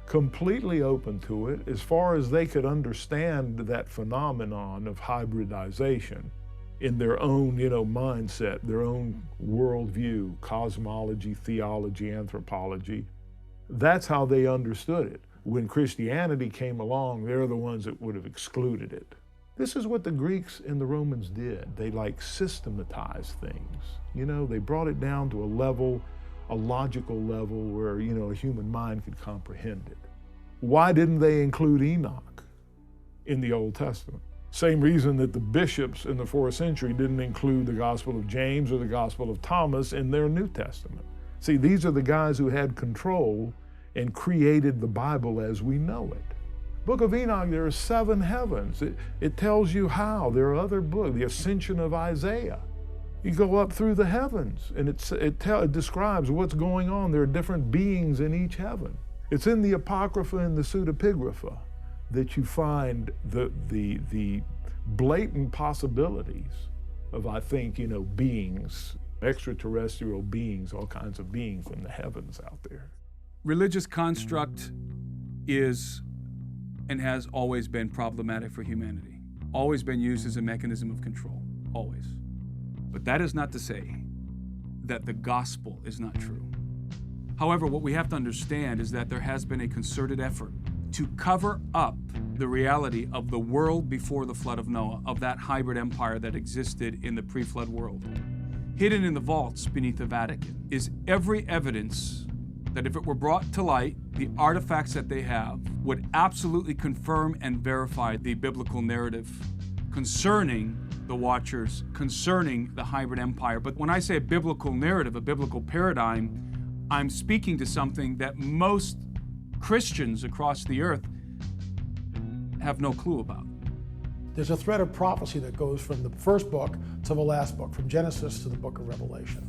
completely open to it as far as they could understand that phenomenon of hybridization in their own, mindset, their own worldview, cosmology, theology, anthropology. That's how they understood it. When Christianity came along, they're the ones that would have excluded it. This is what the Greeks and the Romans did. They systematized things. They brought it down to a level a logical level where, you know, a human mind could comprehend it. Why didn't they include Enoch in the Old Testament? Same reason that the bishops in the 4th century didn't include the Gospel of James or the Gospel of Thomas in their New Testament. See, these are the guys who had control and created the Bible as we know it. Book of Enoch, there are 7 heavens. It tells you how. There are other books, the Ascension of Isaiah. You go up through the heavens, and it describes what's going on. There are different beings in each heaven. It's in the Apocrypha and the Pseudepigrapha that you find the blatant possibilities of, I think, you know, beings, extraterrestrial beings, all kinds of beings in the heavens out there. Religious construct is and has always been problematic for humanity, always been used as a mechanism of control, always. But that is not to say that the gospel is not true. However, what we have to understand is that there has been a concerted effort to cover up the reality of the world before the flood of Noah, of that hybrid empire that existed in the pre-flood world. Hidden in the vaults beneath the Vatican is every evidence that if it were brought to light, the artifacts that they have would absolutely confirm and verify the biblical narrative concerning the Watchers, concerning the hybrid empire. But when I say a biblical narrative, a biblical paradigm, I'm speaking to something that most Christians across the earth have no clue about. There's a thread of prophecy that goes from the first book to the last book, from Genesis to the book of Revelation.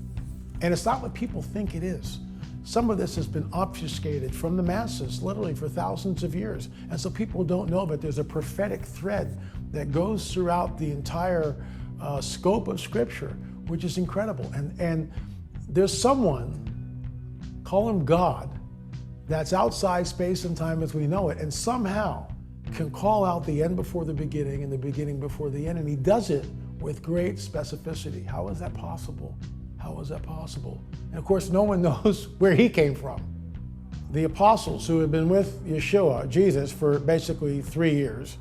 And it's not what people think it is. Some of this has been obfuscated from the masses, literally for thousands of years. And so people don't know, but there's a prophetic thread that goes throughout the entire scope of Scripture, which is incredible. And there's someone, call him God, that's outside space and time as we know it, and somehow can call out the end before the beginning and the beginning before the end. And he does it with great specificity. How is that possible? How is that possible? And of course, no one knows where he came from. The apostles who had been with Yeshua, Jesus, for basically 3 years,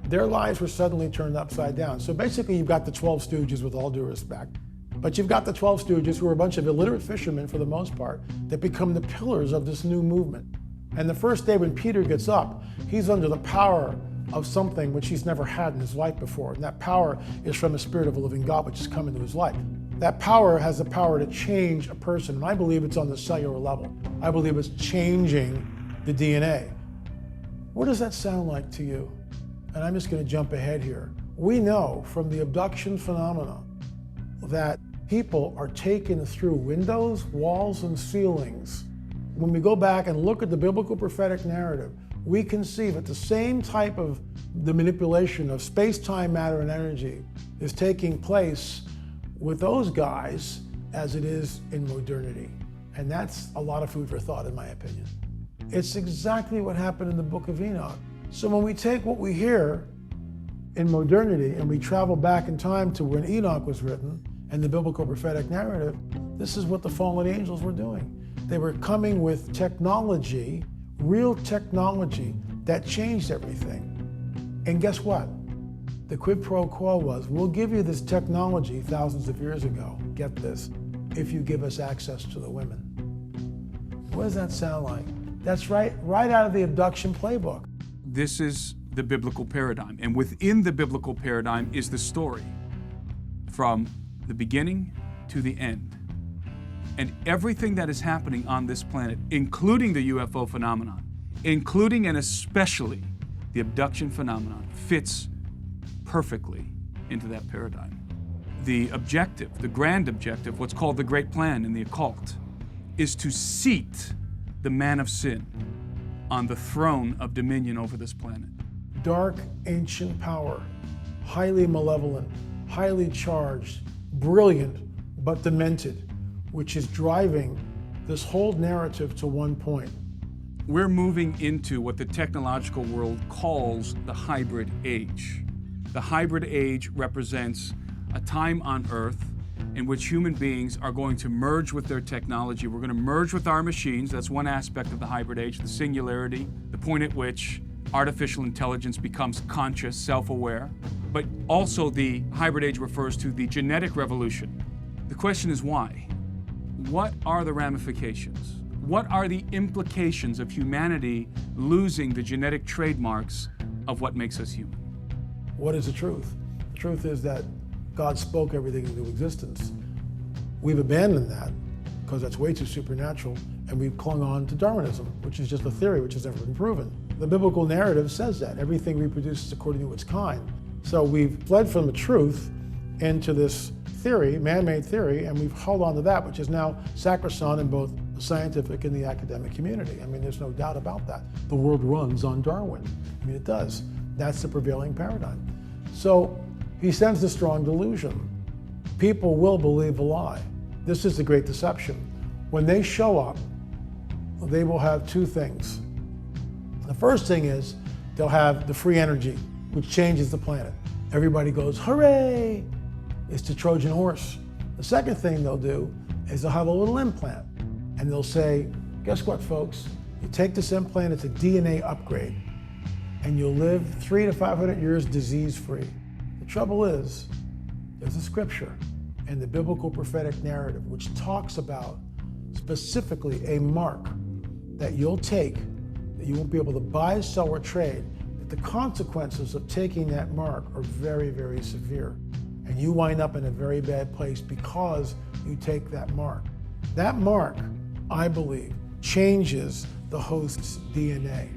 their lives were suddenly turned upside down. So basically, you've got the 12 Stooges, with all due respect. But you've got the 12 Stooges, who are a bunch of illiterate fishermen for the most part, that become the pillars of this new movement. And the first day when Peter gets up, he's under the power of something which he's never had in his life before. And that power is from the Spirit of the living God, which has come into his life. That power has the power to change a person. And I believe it's on the cellular level. I believe it's changing the DNA. What does that sound like to you? And I'm just going to jump ahead here. We know from the abduction phenomena that people are taken through windows, walls, and ceilings. When we go back and look at the biblical prophetic narrative, we can see that the same type of the manipulation of space, time, matter, and energy is taking place with those guys as it is in modernity. And that's a lot of food for thought, in my opinion. It's exactly what happened in the book of Enoch. So when we take what we hear in modernity and we travel back in time to when Enoch was written and the biblical prophetic narrative, this is what the fallen angels were doing. They were coming with technology, real technology, that changed everything. And guess what? The quid pro quo was, we'll give you this technology thousands of years ago, get this, if you give us access to the women. What does that sound like? That's right out of the abduction playbook. This is the biblical paradigm, and within the biblical paradigm is the story from the beginning to the end. And everything that is happening on this planet, including the UFO phenomenon, including and especially the abduction phenomenon, fits perfectly into that paradigm. The objective, the grand objective, what's called the Great Plan in the occult, is to seat the man of sin on the throne of dominion over this planet. Dark, ancient power, highly malevolent, highly charged, brilliant, but demented, which is driving this whole narrative to one point. We're moving into what the technological world calls the hybrid age. The hybrid age represents a time on Earth in which human beings are going to merge with their technology. We're going to merge with our machines. That's one aspect of the hybrid age, the singularity, the point at which artificial intelligence becomes conscious, self-aware. But also the hybrid age refers to the genetic revolution. The question is why? what are the ramifications? What are the implications of humanity losing the genetic trademarks of what makes us human? What is the truth? The truth is that God spoke everything into existence. We've abandoned that because that's way too supernatural, and we've clung on to Darwinism, which is just a theory which has never been proven. The biblical narrative says that everything reproduces according to its kind. So we've fled from the truth into this theory, man-made theory, and we've held on to that, which is now sacrosanct in both the scientific and the academic community. I mean, there's no doubt about that. The world runs on Darwin. I mean, it does. That's the prevailing paradigm. So he sends the strong delusion. People will believe a lie. This is the great deception. When they show up, they will have two things. The first thing is they'll have the free energy, which changes the planet. Everybody goes, hooray! It's the Trojan horse. The second thing they'll do is they'll have a little implant, and they'll say, guess what, folks? You take this implant, it's a DNA upgrade, and you'll live 300 to 500 years disease-free. The trouble is, there's a scripture and the biblical prophetic narrative which talks about specifically a mark that you'll take, that you won't be able to buy, sell, or trade, that the consequences of taking that mark are very, very severe. And you wind up in a very bad place because you take that mark. That mark, I believe, changes the host's DNA.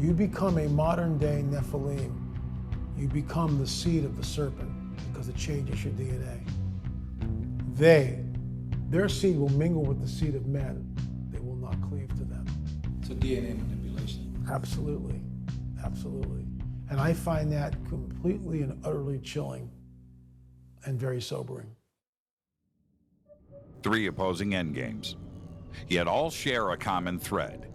You become a modern day Nephilim. You become the seed of the serpent because it changes your DNA. Their seed will mingle with the seed of men. They will not cleave to them. So DNA manipulation. Absolutely, absolutely. And I find that completely and utterly chilling and very sobering. 3 opposing endgames, yet all share a common thread.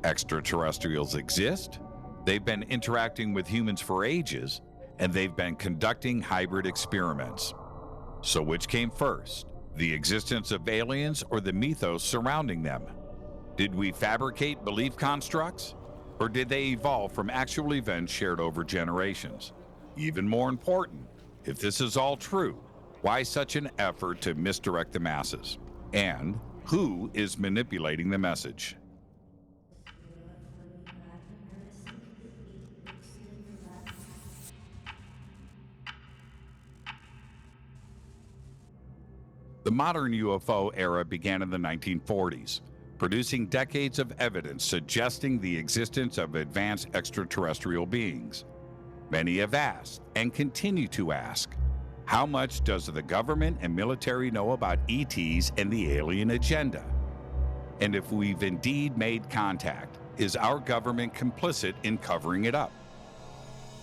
Extraterrestrials exist, they've been interacting with humans for ages, and they've been conducting hybrid experiments. So which came first, the existence of aliens or the mythos surrounding them? Did we fabricate belief constructs, or did they evolve from actual events shared over generations? Even more important, if this is all true, why such an effort to misdirect the masses? And who is manipulating the message? The modern UFO era began in the 1940s, producing decades of evidence suggesting the existence of advanced extraterrestrial beings. Many have asked, and continue to ask, how much does the government and military know about ETs and the alien agenda? And if we've indeed made contact, is our government complicit in covering it up?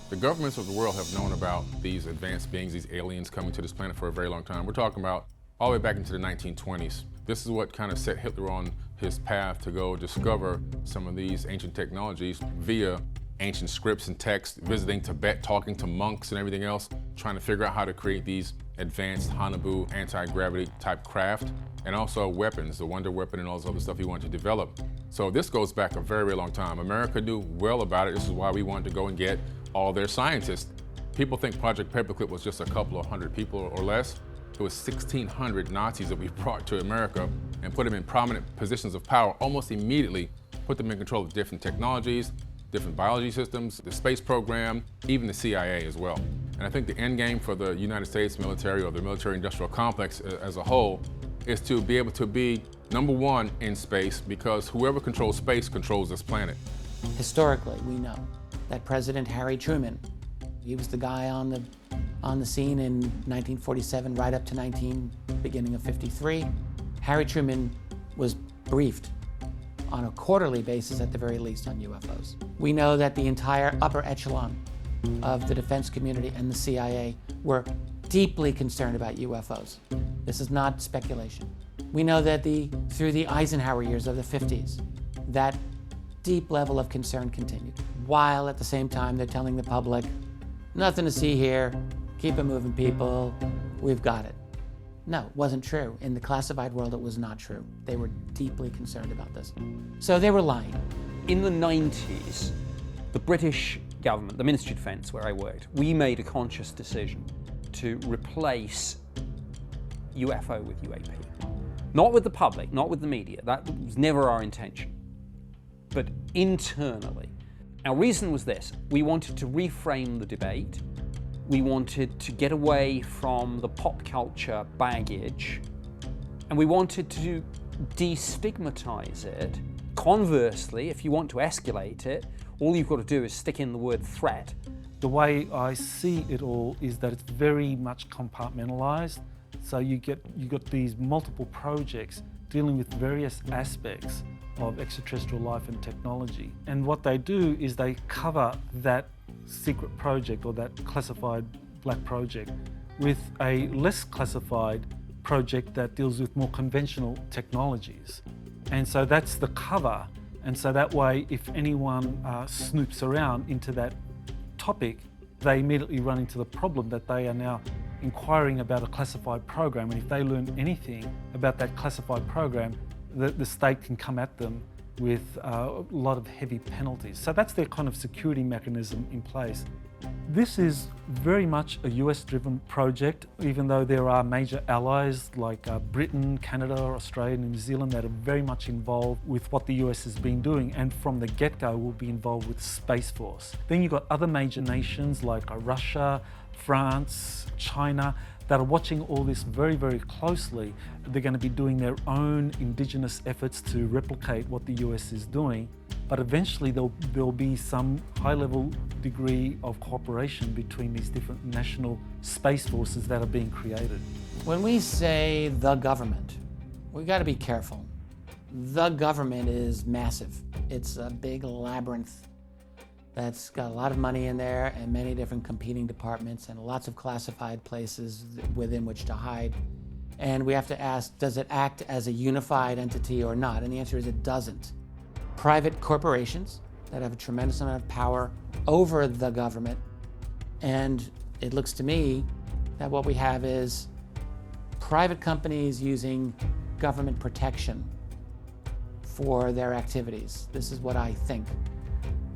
The governments of the world have known about these advanced beings, these aliens coming to this planet for a very long time. We're talking about all the way back into the 1920s. This is what kind of set Hitler on his path to go discover some of these ancient technologies via ancient scripts and texts, visiting Tibet, talking to monks and everything else, trying to figure out how to create these advanced Haunebu anti-gravity type craft, and also weapons, the Wonder Weapon and all this other stuff he wanted to develop. So this goes back a very, very long time. America knew well about it. This is why we wanted to go and get all their scientists. People think Project Paperclip was just a couple of hundred people or less. It was 1,600 Nazis that we brought to America and put them in prominent positions of power almost immediately, put them in control of different technologies, different biology systems, the space program, even the CIA as well. And I think the end game for the United States military or the military-industrial complex as a whole is to be able to be #1 in space, because whoever controls space controls this planet. Historically, we know that President Harry Truman, he was the guy on the scene in 1947 right up to beginning of 53. Harry Truman was briefed on a quarterly basis at the very least on UFOs. We know that the entire upper echelon of the defense community and the CIA were deeply concerned about UFOs. This is not speculation. We know that through the Eisenhower years of the 50s, that deep level of concern continued, while at the same time they're telling the public, nothing to see here, keep it moving, people, we've got it. No, it wasn't true. In the classified world, it was not true. They were deeply concerned about this. So they were lying. In the 90s, the British government, the Ministry of Defence, where I worked, we made a conscious decision to replace UFO with UAP. Not with the public, not with the media. That was never our intention. But internally. Our reason was this. We wanted to reframe the debate. We wanted to get away from the pop culture baggage. And we wanted to destigmatize it. Conversely, if you want to escalate it, all you've got to do is stick in the word threat. The way I see it all is that it's very much compartmentalized. So you got these multiple projects dealing with various aspects of extraterrestrial life and technology. And what they do is they cover that secret project or that classified black project with a less classified project that deals with more conventional technologies. And so that's the cover. And so that way, if anyone snoops around into that topic, they immediately run into the problem that they are now inquiring about a classified program. And if they learn anything about that classified program, the state can come at them with a lot of heavy penalties. So that's their kind of security mechanism in place. This is very much a US-driven project, even though there are major allies like Britain, Canada, Australia, and New Zealand that are very much involved with what the US has been doing, and from the get-go will be involved with Space Force. Then you've got other major nations like Russia, France, China, that are watching all this very, very closely. They're going to be doing their own indigenous efforts to replicate what the US is doing. But eventually there'll be some high-level degree of cooperation between these different national space forces that are being created. When we say the government, we've got to be careful. The government is massive. It's a big labyrinth that's got a lot of money in there and many different competing departments and lots of classified places within which to hide. And we have to ask, does it act as a unified entity or not? And the answer is it doesn't. Private corporations that have a tremendous amount of power over the government. And it looks to me that what we have is private companies using government protection for their activities. This is what I think.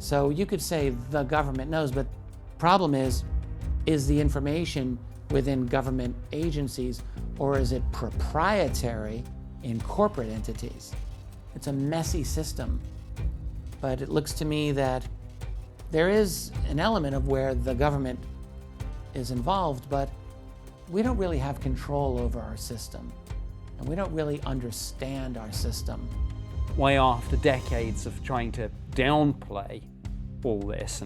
So you could say the government knows, but problem is the information within government agencies, or is it proprietary in corporate entities? It's a messy system, but it looks to me that there is an element of where the government is involved, but we don't really have control over our system, and we don't really understand our system. Why, after decades of trying to downplay all this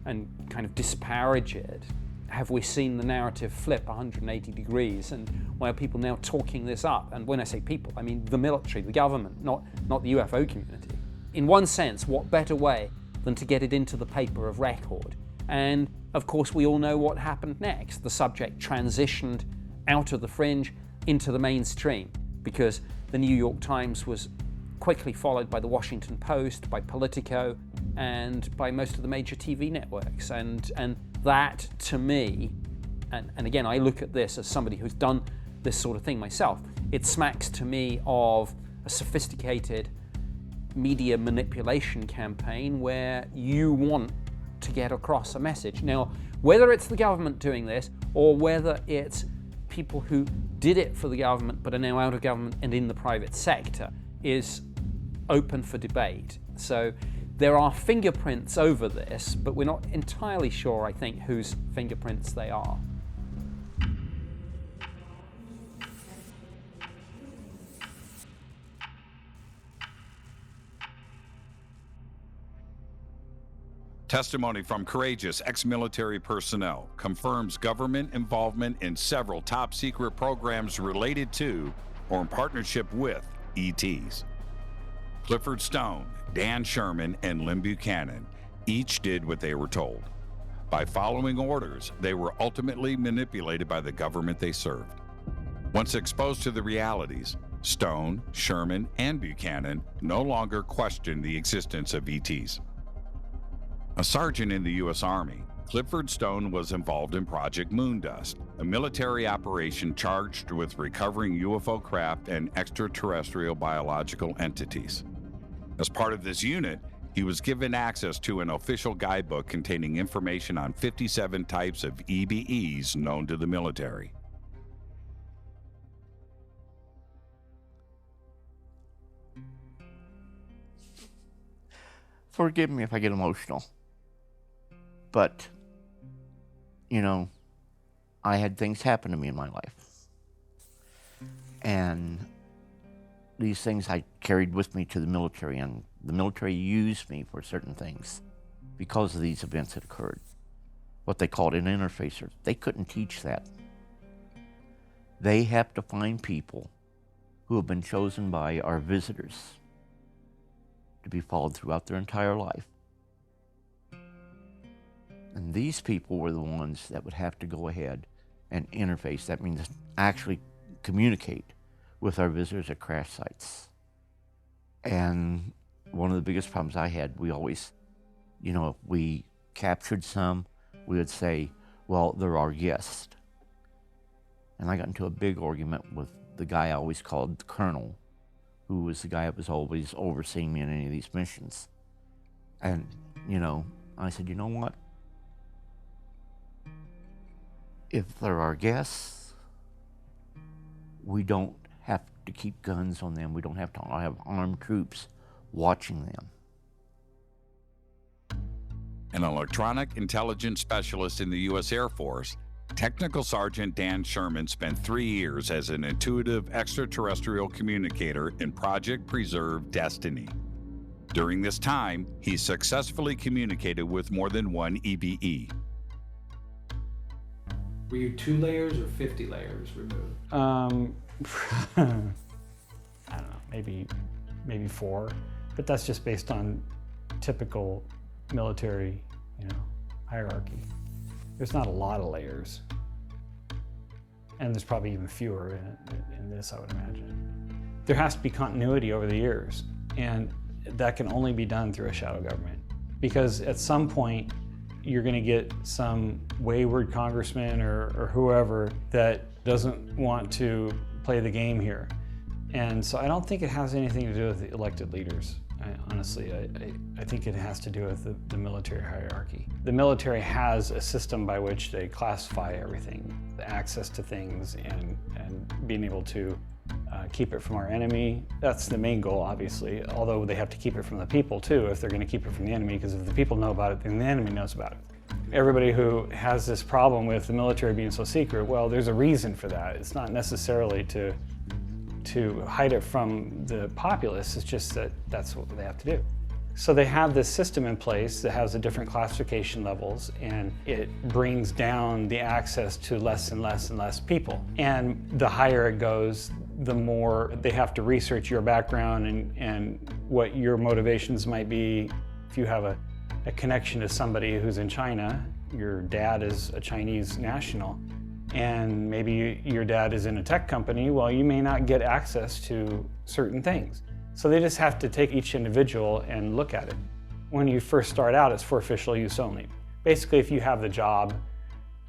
and kind of disparage it, have we seen the narrative flip 180 degrees? And why are people now talking this up? And when I say people, I mean the military, the government, not the UFO community. In one sense, what better way than to get it into the paper of record? And of course, we all know what happened next. The subject transitioned out of the fringe into the mainstream, because the New York Times was quickly followed by the Washington Post, by Politico, and by most of the major TV networks. And that, to me, and again, I look at this as somebody who's done this sort of thing myself, it smacks to me of a sophisticated media manipulation campaign where you want to get across a message. Now, whether it's the government doing this or whether it's people who did it for the government but are now out of government and in the private sector is open for debate. So there are fingerprints over this, but we're not entirely sure, I think, whose fingerprints they are. Testimony from courageous ex-military personnel confirms government involvement in several top-secret programs related to or in partnership with ETs. Clifford Stone, Dan Sherman, and Lyn Buchanan each did what they were told. By following orders, they were ultimately manipulated by the government they served. Once exposed to the realities, Stone, Sherman, and Buchanan no longer questioned the existence of ETs. A sergeant in the U.S. Army, Clifford Stone was involved in Project Moondust, a military operation charged with recovering UFO craft and extraterrestrial biological entities. As part of this unit, he was given access to an official guidebook containing information on 57 types of EBEs known to the military. forgive me if I get emotional, but, you know, I had things happen to me in my life. And these things I carried with me to the military, and the military used me for certain things because of these events that occurred. What they called an interfacer. They couldn't teach that. They have to find people who have been chosen by our visitors to be followed throughout their entire life. And these people were the ones that would have to go ahead and interface. That means actually communicate with our visitors at crash sites. And one of the biggest problems I had, we always, you know, if we captured some, we would say, well, they're our guest. And I got into a big argument with the guy I always called the Colonel, who was the guy that was always overseeing me in any of these missions. And, you know, I said, you know what? If they're our guests, we don't have to keep guns on them. We don't have to have armed troops watching them. An electronic intelligence specialist in the U.S. Air Force, Technical Sergeant Dan Sherman spent 3 years as an intuitive extraterrestrial communicator in Project Preserve Destiny. During this time, he successfully communicated with more than one EBE. Were you 2 layers or 50 layers removed? I don't know, maybe 4, but that's just based on typical military, you know, hierarchy. There's not a lot of layers, and there's probably even fewer in this, I would imagine. There has to be continuity over the years, and that can only be done through a shadow government, because at some point you're going to get some wayward congressman or whoever that doesn't want to play the game here. And so I don't think it has anything to do with the elected leaders. Honestly, I think it has to do with the military hierarchy. The military has a system by which they classify everything, the access to things, and being able to keep it from our enemy. That's the main goal, obviously, although they have to keep it from the people too, if they're going to keep it from the enemy, because if the people know about it, then the enemy knows about it. Everybody who has this problem with the military being so secret, well, there's a reason for that. It's not necessarily to hide it from the populace, it's just that that's what they have to do. So they have this system in place that has the different classification levels, and it brings down the access to less and less and less people. And the higher it goes, the more they have to research your background and what your motivations might be. If you have a connection to somebody who's in China, your dad is a Chinese national, and maybe your dad is in a tech company, well, you may not get access to certain things. So they just have to take each individual and look at it. When you first start out, it's for official use only. Basically, if you have the job,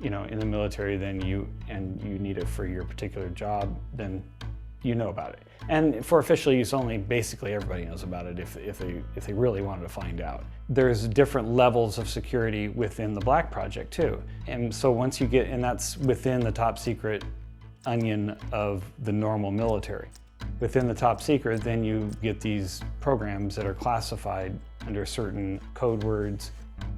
you know, in the military, then you need it for your particular job, then you know about it. And for official use only, basically everybody knows about it if they really wanted to find out. There's different levels of security within the Black Project too. And so once you get, and that's within the top secret onion of the normal military. Within the top secret, then you get these programs that are classified under certain code words.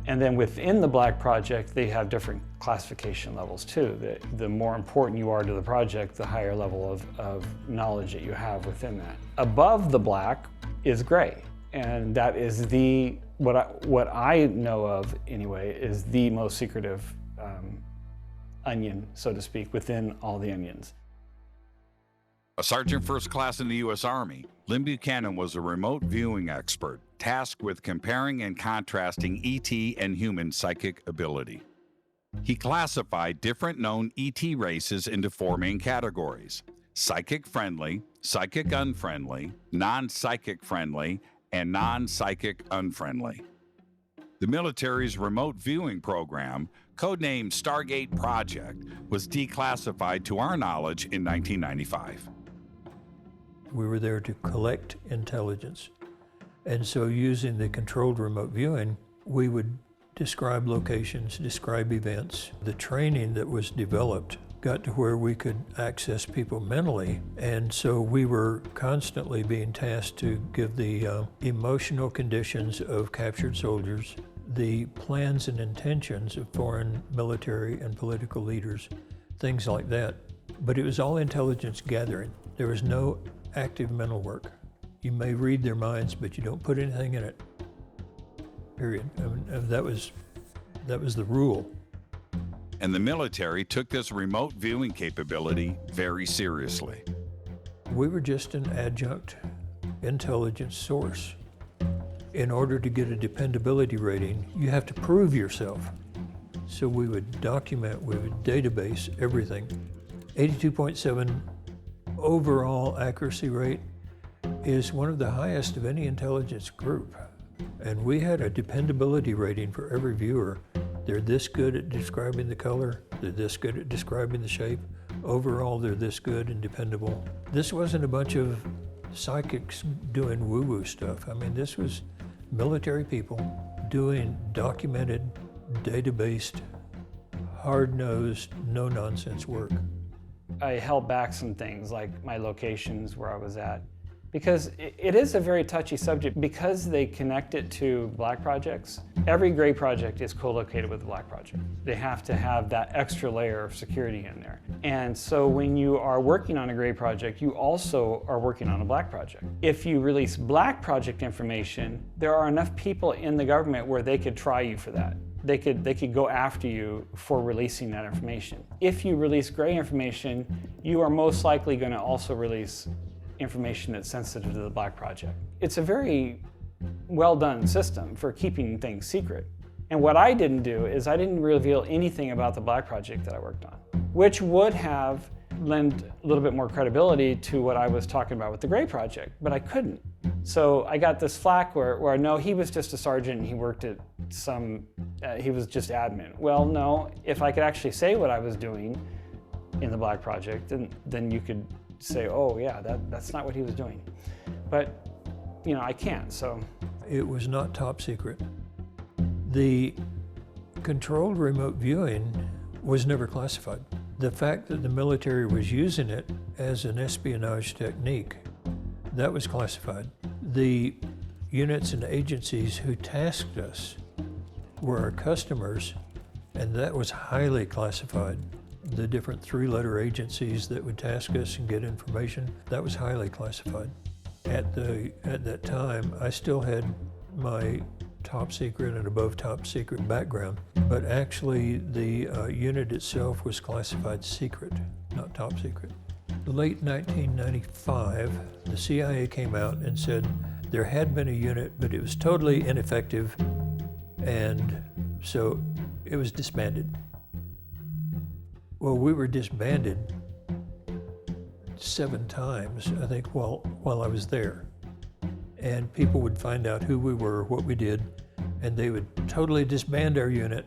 And then within the Black Project, they have different classification levels too. The more important you are to the project, the higher level of knowledge that you have within that. Above the Black is gray, and that is what I know of anyway, is the most secretive onion, so to speak, within all the onions. A sergeant first class in the U.S. Army, Lynn Buchanan was a remote viewing expert tasked with comparing and contrasting ET and human psychic ability. He classified different known ET races into 4 main categories: psychic friendly, psychic unfriendly, non-psychic friendly, and non-psychic unfriendly. The military's remote viewing program, codenamed Stargate Project, was declassified to our knowledge in 1995. We were there to collect intelligence. And so using the controlled remote viewing, we would describe locations, describe events. The training that was developed got to where we could access people mentally. And so we were constantly being tasked to give the emotional conditions of captured soldiers, the plans and intentions of foreign military and political leaders, things like that. But it was all intelligence gathering. There was no active mental work. You may read their minds, but you don't put anything in it, period. I mean, that was the rule. And the military took this remote viewing capability very seriously. We were just an adjunct intelligence source. In order to get a dependability rating, you have to prove yourself. So we would document, we would database everything. 82.7 overall accuracy rate is one of the highest of any intelligence group. And we had a dependability rating for every viewer. They're this good at describing the color, they're this good at describing the shape. Overall, they're this good and dependable. This wasn't a bunch of psychics doing woo-woo stuff. I mean, this was military people doing documented, data-based, hard-nosed, no-nonsense work. I held back some things, like my locations where I was at, because it is a very touchy subject. Because they connect it to Black projects, every Gray project is co-located with the Black project. They have to have that extra layer of security in there. And so when you are working on a Gray project, you also are working on a Black project. If you release Black project information, there are enough people in the government where they could try you for that. They could go after you for releasing that information. If you release Gray information, you are most likely going to also release information that's sensitive to the Black project. It's a very well done system for keeping things secret. And what I didn't do is I didn't reveal anything about the Black project that I worked on, which would have lent a little bit more credibility to what I was talking about with the Gray project, but I couldn't. So I got this flack where no, he was just a sergeant and he worked at he was just admin. Well, no, if I could actually say what I was doing in the Black project, then you could say, oh yeah, that's not what he was doing. But, you know, I can't, so. It was not top secret. The controlled remote viewing was never classified. The fact that the military was using it as an espionage technique, that was classified. The units and agencies who tasked us were our customers, and that was highly classified. The different three-letter agencies that would task us and get information, that was highly classified. At that time, I still had my top secret and above top secret background, but actually the unit itself was classified secret, not top secret. Late 1995, the CIA came out and said there had been a unit, but it was totally ineffective, and so it was disbanded. Well, we were disbanded 7 times, I think, while I was there. And people would find out who we were, what we did, and they would totally disband our unit.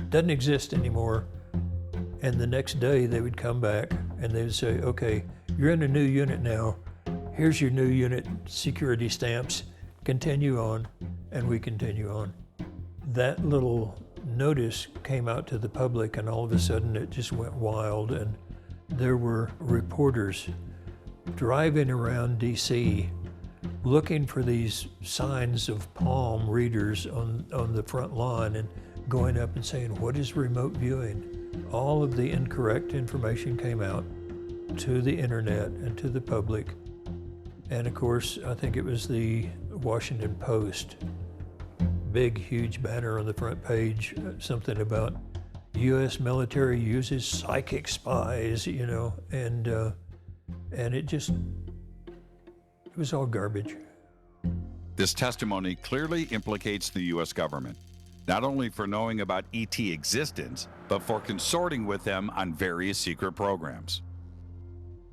Doesn't exist anymore. And the next day they would come back and they would say, okay, you're in a new unit now. Here's your new unit security stamps. Continue on, and we continue on. That little notice came out to the public, and all of a sudden it just went wild, and there were reporters driving around DC looking for these signs of palm readers on the front lawn and going up and saying, what is remote viewing? All of the incorrect information came out to the internet and to the public. And of course, I think it was the Washington Post, big, huge banner on the front page, something about U.S. military uses psychic spies, you know, and it was all garbage. This testimony clearly implicates the U.S. government, not only for knowing about ET existence, but for consorting with them on various secret programs.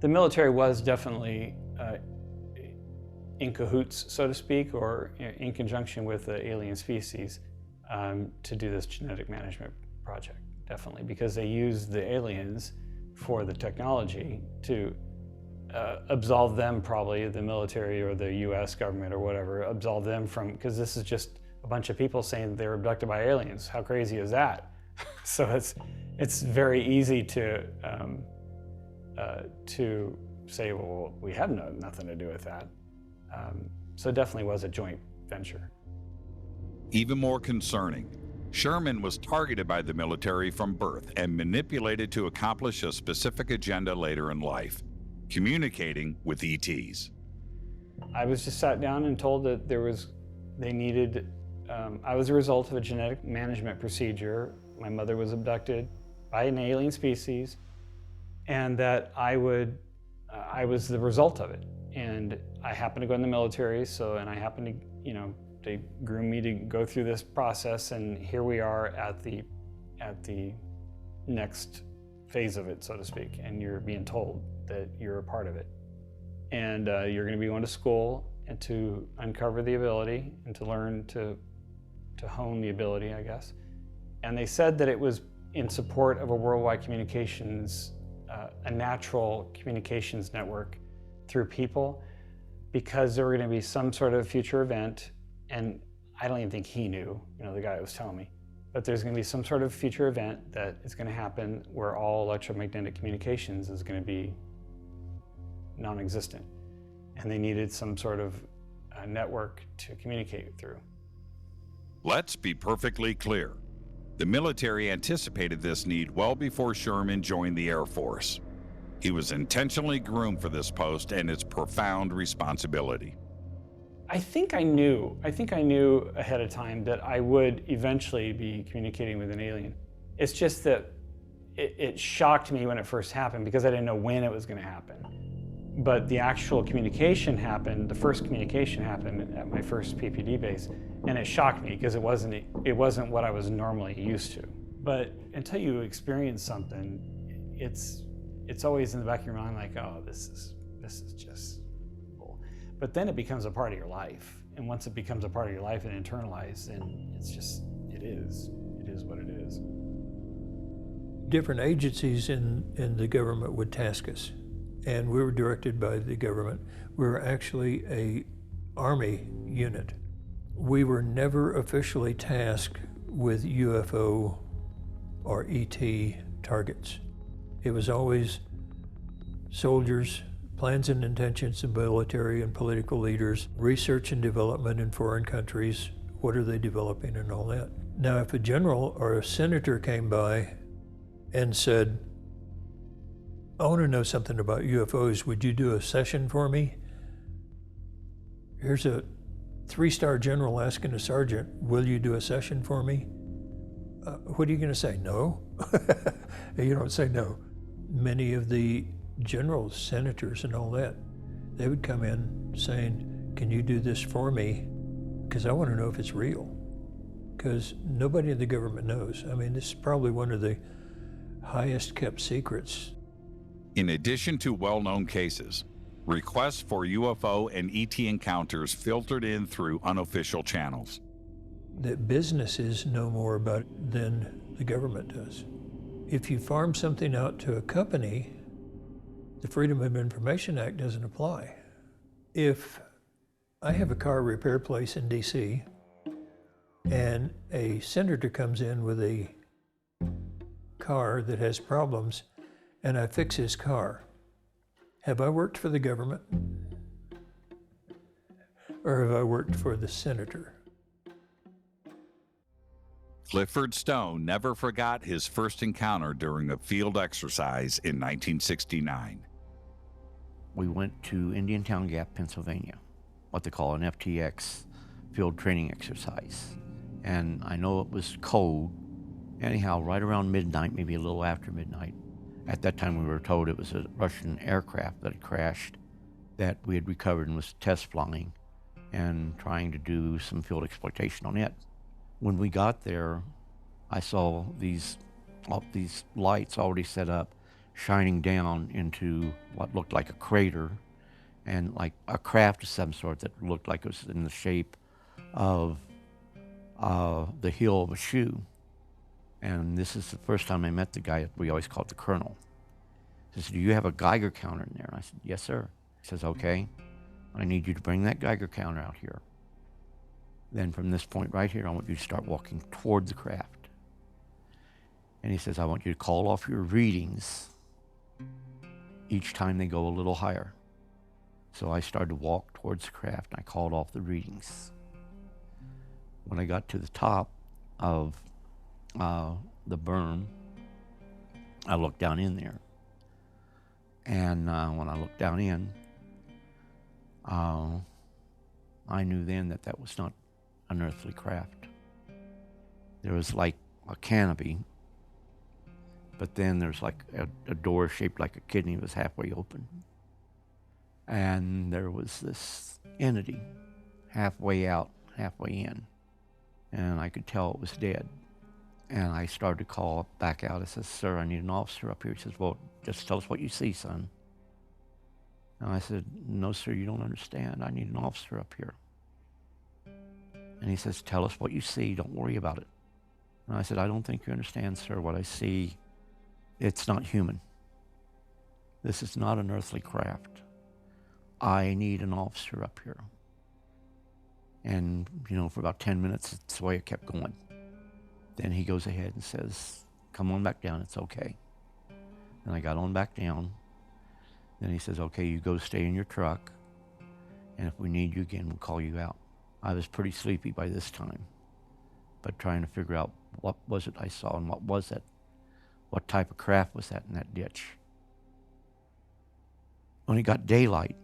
The military was definitely in cahoots, so to speak, or in conjunction with the alien species to do this genetic management project, definitely, because they used the aliens for the technology to absolve them, probably the military or the US government or whatever, absolve them from, because this is just a bunch of people saying that they were abducted by aliens. How crazy is that? So it's very easy to say, well, we have nothing to do with that. So it definitely was a joint venture. Even more concerning, Sherman was targeted by the military from birth and manipulated to accomplish a specific agenda later in life, communicating with ETs. I was just sat down and told that they needed, I was a result of a genetic management procedure. My mother was abducted by an alien species, and that I was the result of it. And I happened to go in the military, and I happened to, they groomed me to go through this process, and here we are at the next phase of it, so to speak, and you're being told that you're a part of it. And you're going to be going to school and to uncover the ability and to learn to hone the ability, I guess. And they said that it was in support of a worldwide communications, a natural communications network through people, because there were going to be some sort of future event, and I don't even think he knew, the guy that was telling me, but there's going to be some sort of future event that is going to happen where all electromagnetic communications is going to be non-existent, and they needed some sort of network to communicate through. Let's be perfectly clear. The military anticipated this need well before Sherman joined the Air Force. He was intentionally groomed for this post and its profound responsibility. I think I knew ahead of time that I would eventually be communicating with an alien. It's just that it shocked me when it first happened because I didn't know when it was going to happen. But the actual communication happened, the first communication happened at my first PPD base, and it shocked me because it wasn't what I was normally used to. But until you experience something, it's always in the back of your mind like, oh, this is just cool. But then it becomes a part of your life. And once it becomes a part of your life and internalized, then it is what it is. Different agencies in the government would task us, and we were directed by the government. We were actually a Army unit. We were never officially tasked with UFO or ET targets. It was always soldiers, plans and intentions of military and political leaders, research and development in foreign countries, what are they developing and all that. Now, if a general or a senator came by and said, I want to know something about UFOs, would you do a session for me? Here's a 3-star general asking a sergeant, will you do a session for me? What are you going to say, no? You don't say no. Many of the generals, senators and all that, they would come in saying, can you do this for me? Because I want to know if it's real. Because nobody in the government knows. I mean, this is probably one of the highest kept secrets. In addition to well-known cases, requests for UFO and ET encounters filtered in through unofficial channels. That businesses know more about it than the government does. If you farm something out to a company, the Freedom of Information Act doesn't apply. If I have a car repair place in DC and a senator comes in with a car that has problems and I fix his car, have I worked for the government or have I worked for the senator? Clifford Stone never forgot his first encounter during a field exercise in 1969. We went to Indiantown Gap, Pennsylvania, what they call an FTX field training exercise. And I know it was cold. Anyhow, right around midnight, maybe a little after midnight, at that time we were told it was a Russian aircraft that had crashed that we had recovered and was test flying and trying to do some field exploitation on it. When we got there, I saw these lights already set up, shining down into what looked like a crater and like a craft of some sort that looked like it was in the shape of the heel of a shoe. And this is the first time I met the guy that we always called the colonel. He said, do you have a Geiger counter in there? And I said, yes, sir. He says, okay, I need you to bring that Geiger counter out here. Then from this point right here, I want you to start walking toward the craft. And he says, I want you to call off your readings each time they go a little higher. So I started to walk towards the craft, and I called off the readings. When I got to the top of the berm, I looked down in there. And when I looked down in, I knew then that that was not an earthly craft. There was like a canopy, but then there's like a door shaped like a kidney was halfway open. And there was this entity halfway out, halfway in. And I could tell it was dead. And I started to call back out. I said, sir, I need an officer up here. He says, well, just tell us what you see, son. And I said, no, sir, you don't understand. I need an officer up here. And he says, tell us what you see. Don't worry about it. And I said, I don't think you understand, sir. What I see, it's not human. This is not an earthly craft. I need an officer up here. And, you know, for about 10 minutes, it's the way it kept going. Then he goes ahead and says, come on back down, it's okay. And I got on back down. Then he says, okay, you go stay in your truck, and if we need you again, we'll call you out. I was pretty sleepy by this time, but trying to figure out what was it I saw and what was it? What type of craft was that in that ditch? When it got daylight,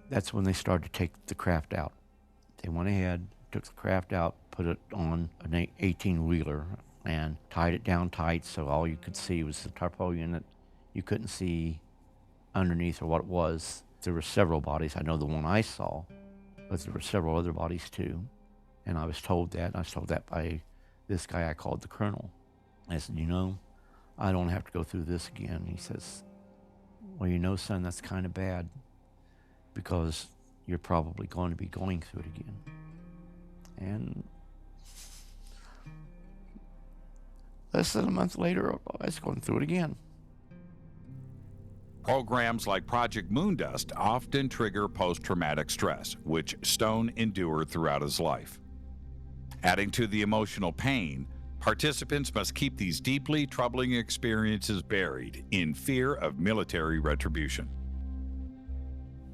that's when they started to take the craft out. They went ahead, took the craft out, put it on an 18-wheeler, and tied it down tight so all you could see was the tarpaulin that you couldn't see underneath or what it was. There were several bodies. I know the one I saw, but there were several other bodies too. And I was told that, and I was told that by this guy I called the colonel. I said, you know, I don't have to go through this again. He says, well, you know, son, that's kind of bad because you're probably going to be going through it again. And less than a month later, I was going through it again. Programs like Project Moondust often trigger post-traumatic stress, which Stone endured throughout his life. Adding to the emotional pain, participants must keep these deeply troubling experiences buried in fear of military retribution.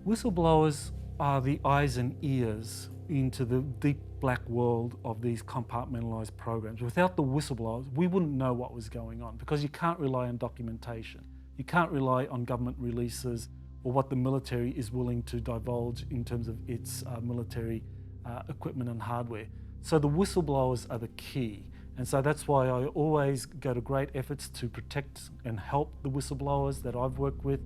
Whistleblowers are the eyes and ears into the deep black world of these compartmentalized programs. Without the whistleblowers, we wouldn't know what was going on because you can't rely on documentation. You can't rely on government releases or what the military is willing to divulge in terms of its military equipment and hardware. So the whistleblowers are the key. And so that's why I always go to great efforts to protect and help the whistleblowers that I've worked with,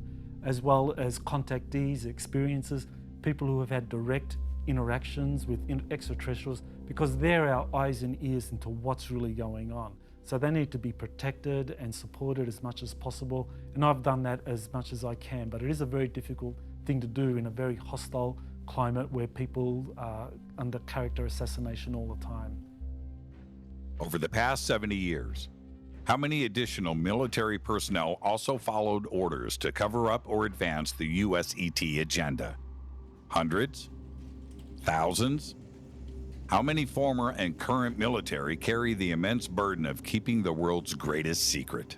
as well as contactees, experiences, people who have had direct interactions with extraterrestrials, because they're our eyes and ears into what's really going on. So they need to be protected and supported as much as possible. And I've done that as much as I can, but it is a very difficult thing to do in a very hostile climate where people are under character assassination all the time. Over the past 70 years, how many additional military personnel also followed orders to cover up or advance the US ET agenda? Hundreds? Thousands? How many former and current military carry the immense burden of keeping the world's greatest secret?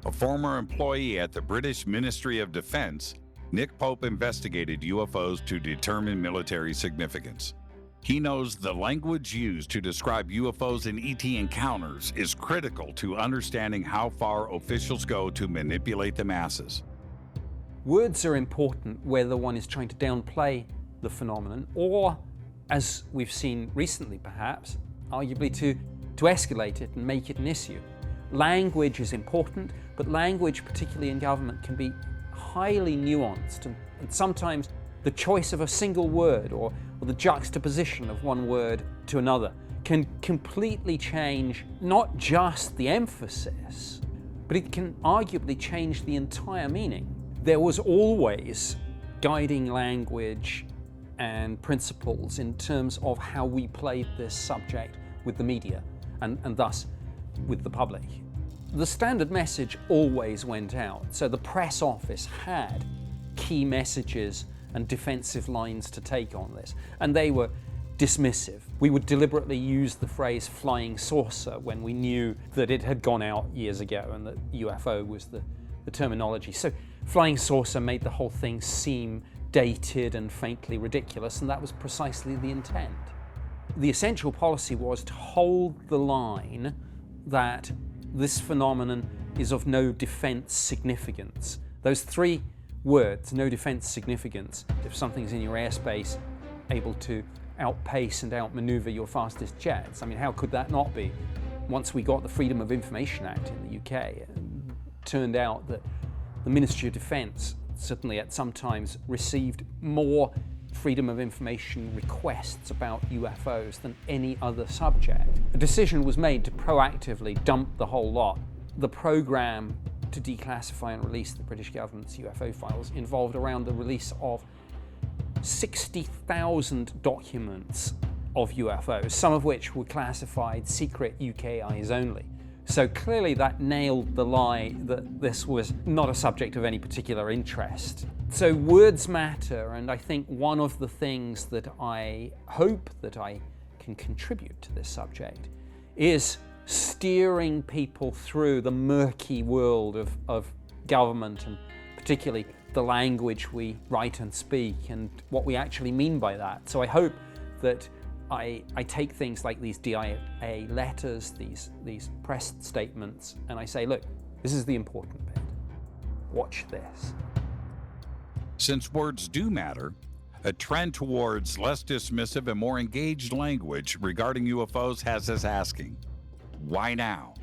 A former employee at the British Ministry of Defense, Nick Pope investigated UFOs to determine military significance. He knows the language used to describe UFOs and ET encounters is critical to understanding how far officials go to manipulate the masses. Words are important whether one is trying to downplay the phenomenon or, as we've seen recently perhaps, arguably to escalate it and make it an issue. Language is important, but language, particularly in government, can be highly nuanced, and sometimes the choice of a single word or the juxtaposition of one word to another can completely change not just the emphasis, but it can arguably change the entire meaning. There was always guiding language and principles in terms of how we played this subject with the media and thus with the public. The standard message always went out, so the press office had key messages and defensive lines to take on this. And they were dismissive. We would deliberately use the phrase flying saucer when we knew that it had gone out years ago and that UFO was the terminology. So flying saucer made the whole thing seem dated and faintly ridiculous, and that was precisely the intent. The essential policy was to hold the line that this phenomenon is of no defense significance. Those three words, no defense significance, if something's in your airspace able to outpace and outmaneuver your fastest jets, I mean, how could that not be? Once we got the Freedom of Information Act in the UK, it turned out that the Ministry of Defence certainly at some times received more freedom of information requests about UFOs than any other subject. A decision was made to proactively dump the whole lot. The programme to declassify and release the British government's UFO files involved around the release of 60,000 documents of UFOs, some of which were classified secret UK eyes only. So clearly that nailed the lie that this was not a subject of any particular interest. So words matter, and I think one of the things that I hope that I can contribute to this subject is steering people through the murky world of government, and particularly the language we write and speak and what we actually mean by that. So I hope that I take things like these DIA letters, these press statements, and I say, look, this is the important bit. Watch this. Since words do matter, a trend towards less dismissive and more engaged language regarding UFOs has us asking, why now?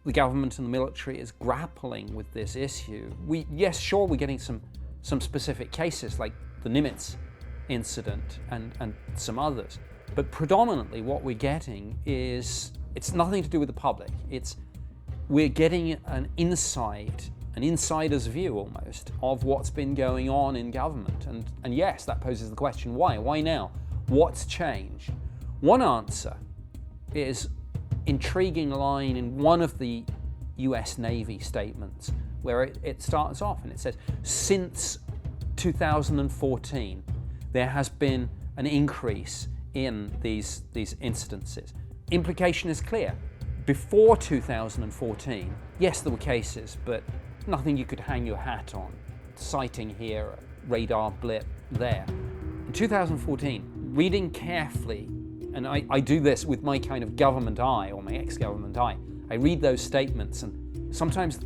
The government and the military is grappling with this issue. Yes, sure, we're getting some specific cases like the Nimitz incident and some others, but predominantly what we're getting is, it's nothing to do with the public. We're getting an insider's view almost of what's been going on in government. And yes, that poses the question, why? Why now? What's changed? One answer is intriguing line in one of the US Navy statements where it starts off and it says, since 2014, there has been an increase in these incidences. Implication is clear. Before 2014, yes, there were cases, but nothing you could hang your hat on. Sighting here, a radar blip there. In 2014, reading carefully, and I do this with my kind of government eye, or my ex-government eye, I read those statements, and sometimes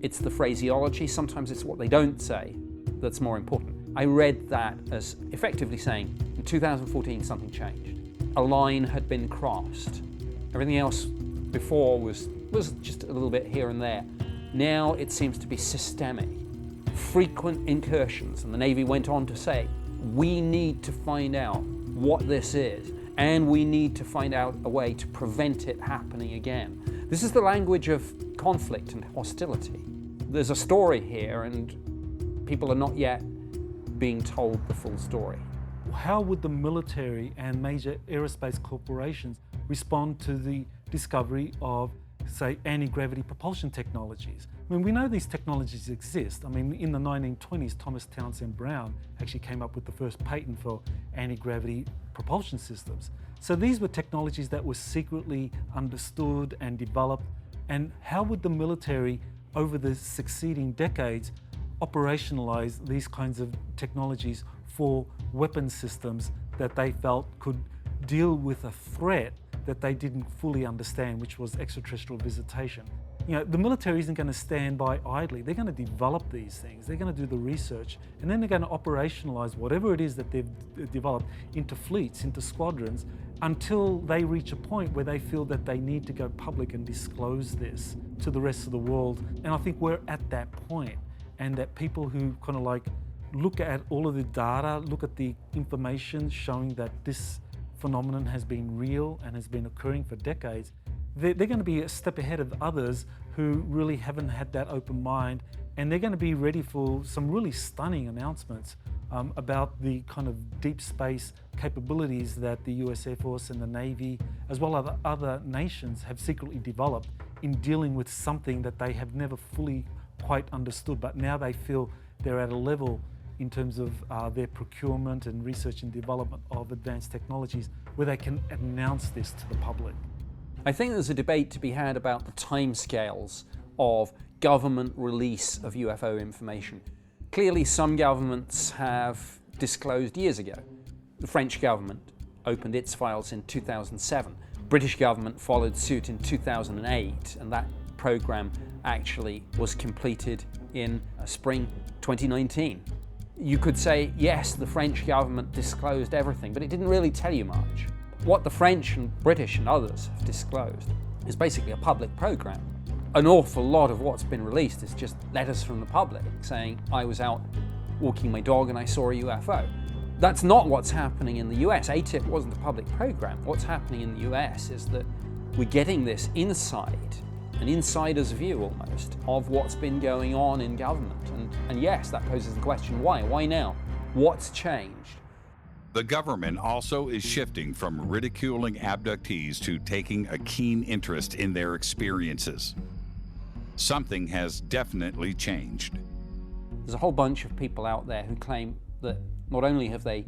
it's the phraseology, sometimes it's what they don't say that's more important. I read that as effectively saying, in 2014 something changed. A line had been crossed. Everything else before was just a little bit here and there. Now it seems to be systemic. Frequent incursions, and the Navy went on to say, we need to find out what this is, and we need to find out a way to prevent it happening again. This is the language of conflict and hostility. There's a story here, and people are not yet being told the full story. How would the military and major aerospace corporations respond to the discovery of, say, anti-gravity propulsion technologies? I mean, we know these technologies exist. I mean, in the 1920s, Thomas Townsend Brown actually came up with the first patent for anti-gravity propulsion systems. So these were technologies that were secretly understood and developed. And how would the military, over the succeeding decades, operationalize these kinds of technologies for weapon systems that they felt could deal with a threat that they didn't fully understand, which was extraterrestrial visitation? You know, the military isn't going to stand by idly. They're going to develop these things. They're going to do the research, and then they're going to operationalize whatever it is that they've developed into fleets, into squadrons, until they reach a point where they feel that they need to go public and disclose this to the rest of the world. And I think we're at that point, and that people who kind of like look at all of the data, look at the information showing that this phenomenon has been real and has been occurring for decades, they're going to be a step ahead of others who really haven't had that open mind, and they're going to be ready for some really stunning announcements about the kind of deep space capabilities that the US Air Force and the Navy, as well as other nations, have secretly developed in dealing with something that they have never fully quite understood, but now they feel they're at a level in terms of their procurement and research and development of advanced technologies where they can announce this to the public. I think there's a debate to be had about the timescales of government release of UFO information. Clearly, some governments have disclosed years ago. The French government opened its files in 2007. British government followed suit in 2008, and that program actually was completed in spring 2019. You could say, yes, the French government disclosed everything, but it didn't really tell you much. What the French and British and others have disclosed is basically a public program. An awful lot of what's been released is just letters from the public saying, I was out walking my dog and I saw a UFO. That's not what's happening in the US. ATIP wasn't a public program. What's happening in the US is that we're getting this insight, an insider's view almost, of what's been going on in government. And yes, that poses the question, why? Why now? What's changed? The government also is shifting from ridiculing abductees to taking a keen interest in their experiences. Something has definitely changed. There's a whole bunch of people out there who claim that not only have they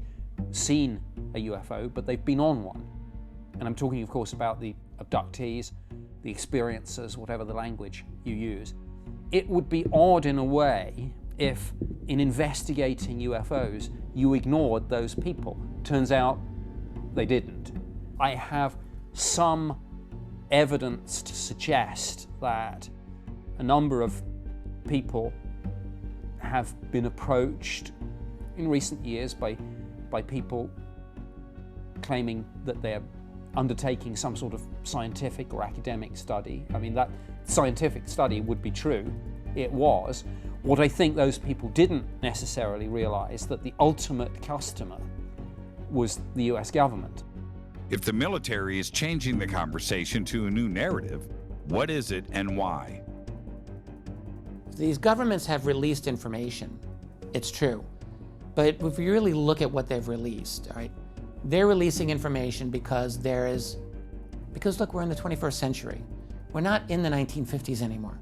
seen a UFO, but they've been on one. And I'm talking, of course, about the abductees, the experiencers, whatever the language you use. It would be odd in a way if, in investigating UFOs, you ignored those people. Turns out they didn't. I have some evidence to suggest that a number of people have been approached in recent years by people claiming that they're undertaking some sort of scientific or academic study. I mean, that scientific study would be true. It was. What I think those people didn't necessarily realize that the ultimate customer was the US government. If the military is changing the conversation to a new narrative, what is it and why? These governments have released information, it's true. But if you really look at what they've released, all right, they're releasing information because look, we're in the 21st century. We're not in the 1950s anymore.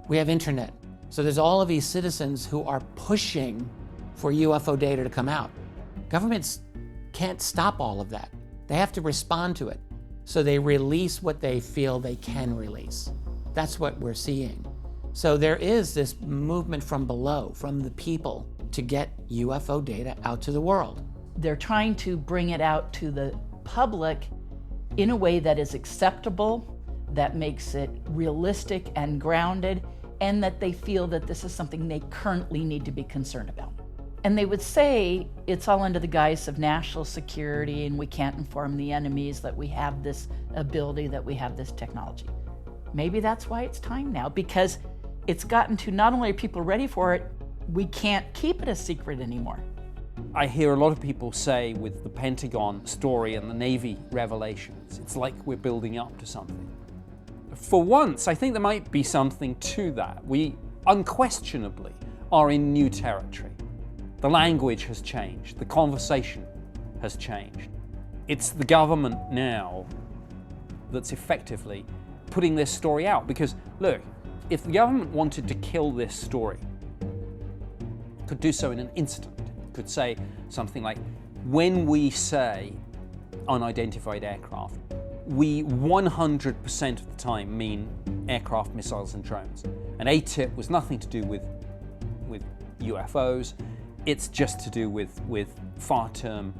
We have internet. So there's all of these citizens who are pushing for UFO data to come out. Governments can't stop all of that. They have to respond to it. So they release what they feel they can release. That's what we're seeing. So there is this movement from below, from the people, to get UFO data out to the world. They're trying to bring it out to the public in a way that is acceptable, that makes it realistic and grounded, and that they feel that this is something they currently need to be concerned about. And they would say it's all under the guise of national security and we can't inform the enemies that we have this ability, that we have this technology. Maybe that's why it's time now, because it's gotten to not only are people ready for it, we can't keep it a secret anymore. I hear a lot of people say with the Pentagon story and the Navy revelations, it's like we're building up to something. For once, I think there might be something to that. We unquestionably are in new territory. The language has changed, the conversation has changed. It's the government now that's effectively putting this story out. Because look, if the government wanted to kill this story, it could do so in an instant. It could say something like, when we say unidentified aircraft, we 100% of the time mean aircraft, missiles and drones. And ATIP was nothing to do with UFOs. It's just to do with far-term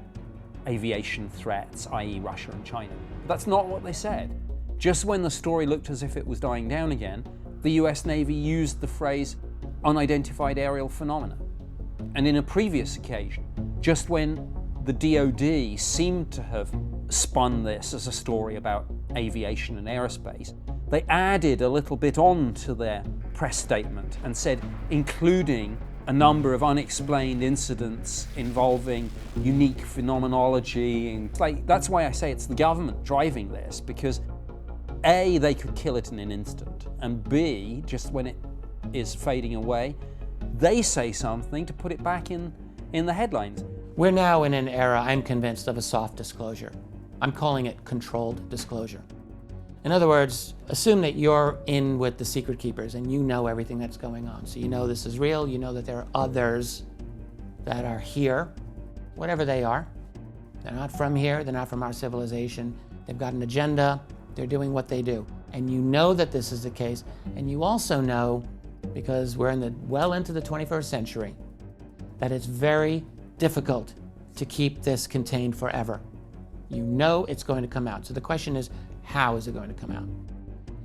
aviation threats, i.e. Russia and China. But that's not what they said. Just when the story looked as if it was dying down again, the US Navy used the phrase unidentified aerial phenomena. And in a previous occasion, just when the DoD seemed to have spun this as a story about aviation and aerospace, they added a little bit on to their press statement and said, including a number of unexplained incidents involving unique phenomenology. And that's why I say it's the government driving this, because A, they could kill it in an instant, and B, just when it is fading away, they say something to put it back in the headlines. We're now in an era, I'm convinced, of a soft disclosure. I'm calling it controlled disclosure. In other words, assume that you're in with the secret keepers and you know everything that's going on. So you know this is real, you know that there are others that are here, whatever they are. They're not from here, they're not from our civilization. They've got an agenda, they're doing what they do. And you know that this is the case, and you also know, because we're well into the 21st century, that it's very difficult to keep this contained forever. You know it's going to come out. So the question is, how is it going to come out?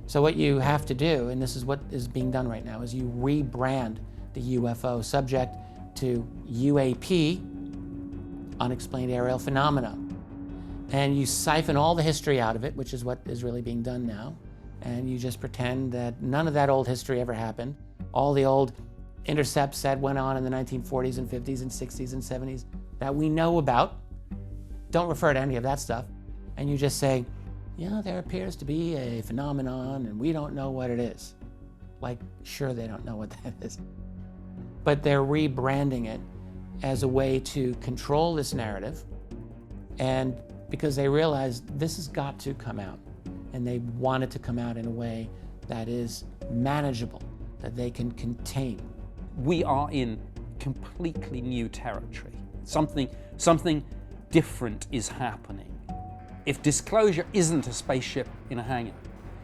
So what you have to do, and this is what is being done right now, is you rebrand the UFO subject to UAP, unexplained aerial phenomena. And you siphon all the history out of it, which is what is really being done now. And you just pretend that none of that old history ever happened. All the old intercepts that went on in the 1940s and 50s and 60s and 70s that we know about, don't refer to any of that stuff. And you just say, yeah, there appears to be a phenomenon and we don't know what it is. Like, sure, they don't know what that is. But they're rebranding it as a way to control this narrative, and because they realize this has got to come out, and they want it to come out in a way that is manageable, that they can contain. We are in completely new territory. Something different is happening. If disclosure isn't a spaceship in a hangar,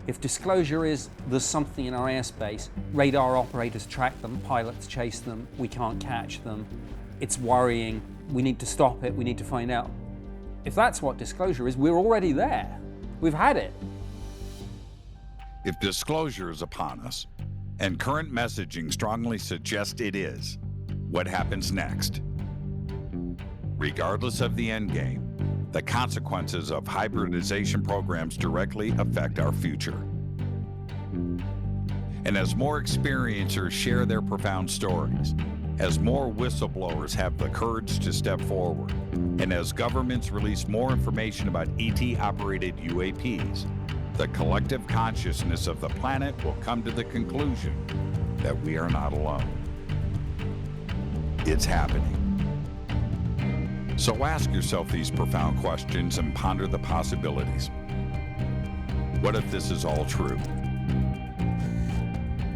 if disclosure is there's something in our airspace, radar operators track them, pilots chase them, we can't catch them, it's worrying, we need to stop it, we need to find out. If that's what disclosure is, we're already there. We've had it. If disclosure is upon us, and current messaging strongly suggests it is, what happens next? Regardless of the end game, the consequences of hybridization programs directly affect our future. And as more experiencers share their profound stories, as more whistleblowers have the courage to step forward, and as governments release more information about ET-operated UAPs, the collective consciousness of the planet will come to the conclusion that we are not alone. It's happening. So ask yourself these profound questions and ponder the possibilities. What if this is all true?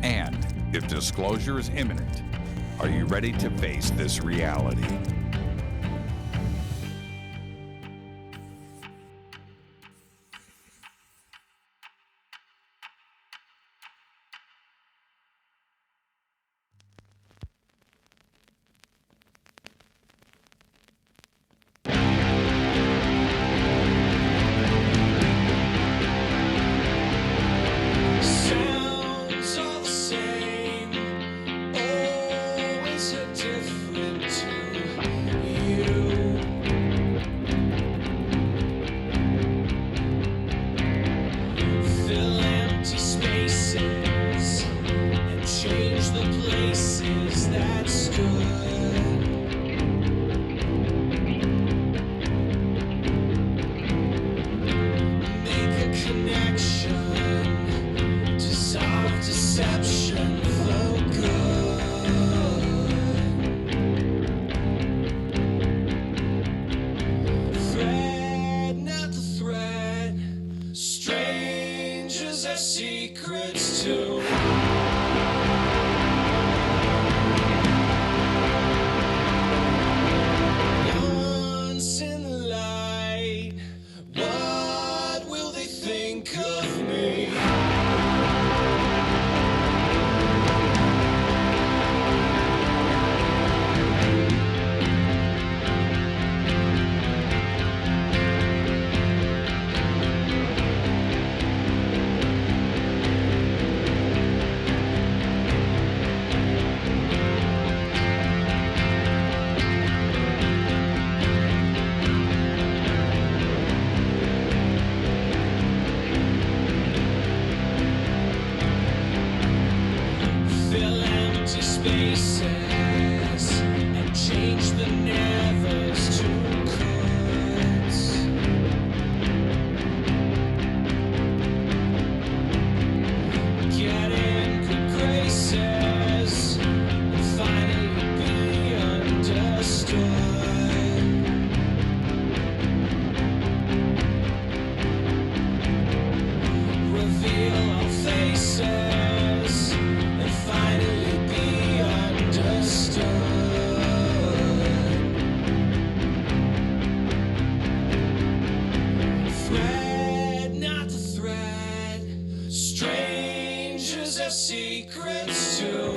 And if disclosure is imminent, are you ready to face this reality? secrets too.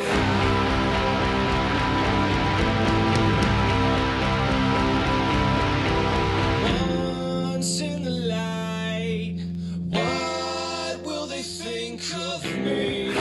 Once in the light, what will they think of me?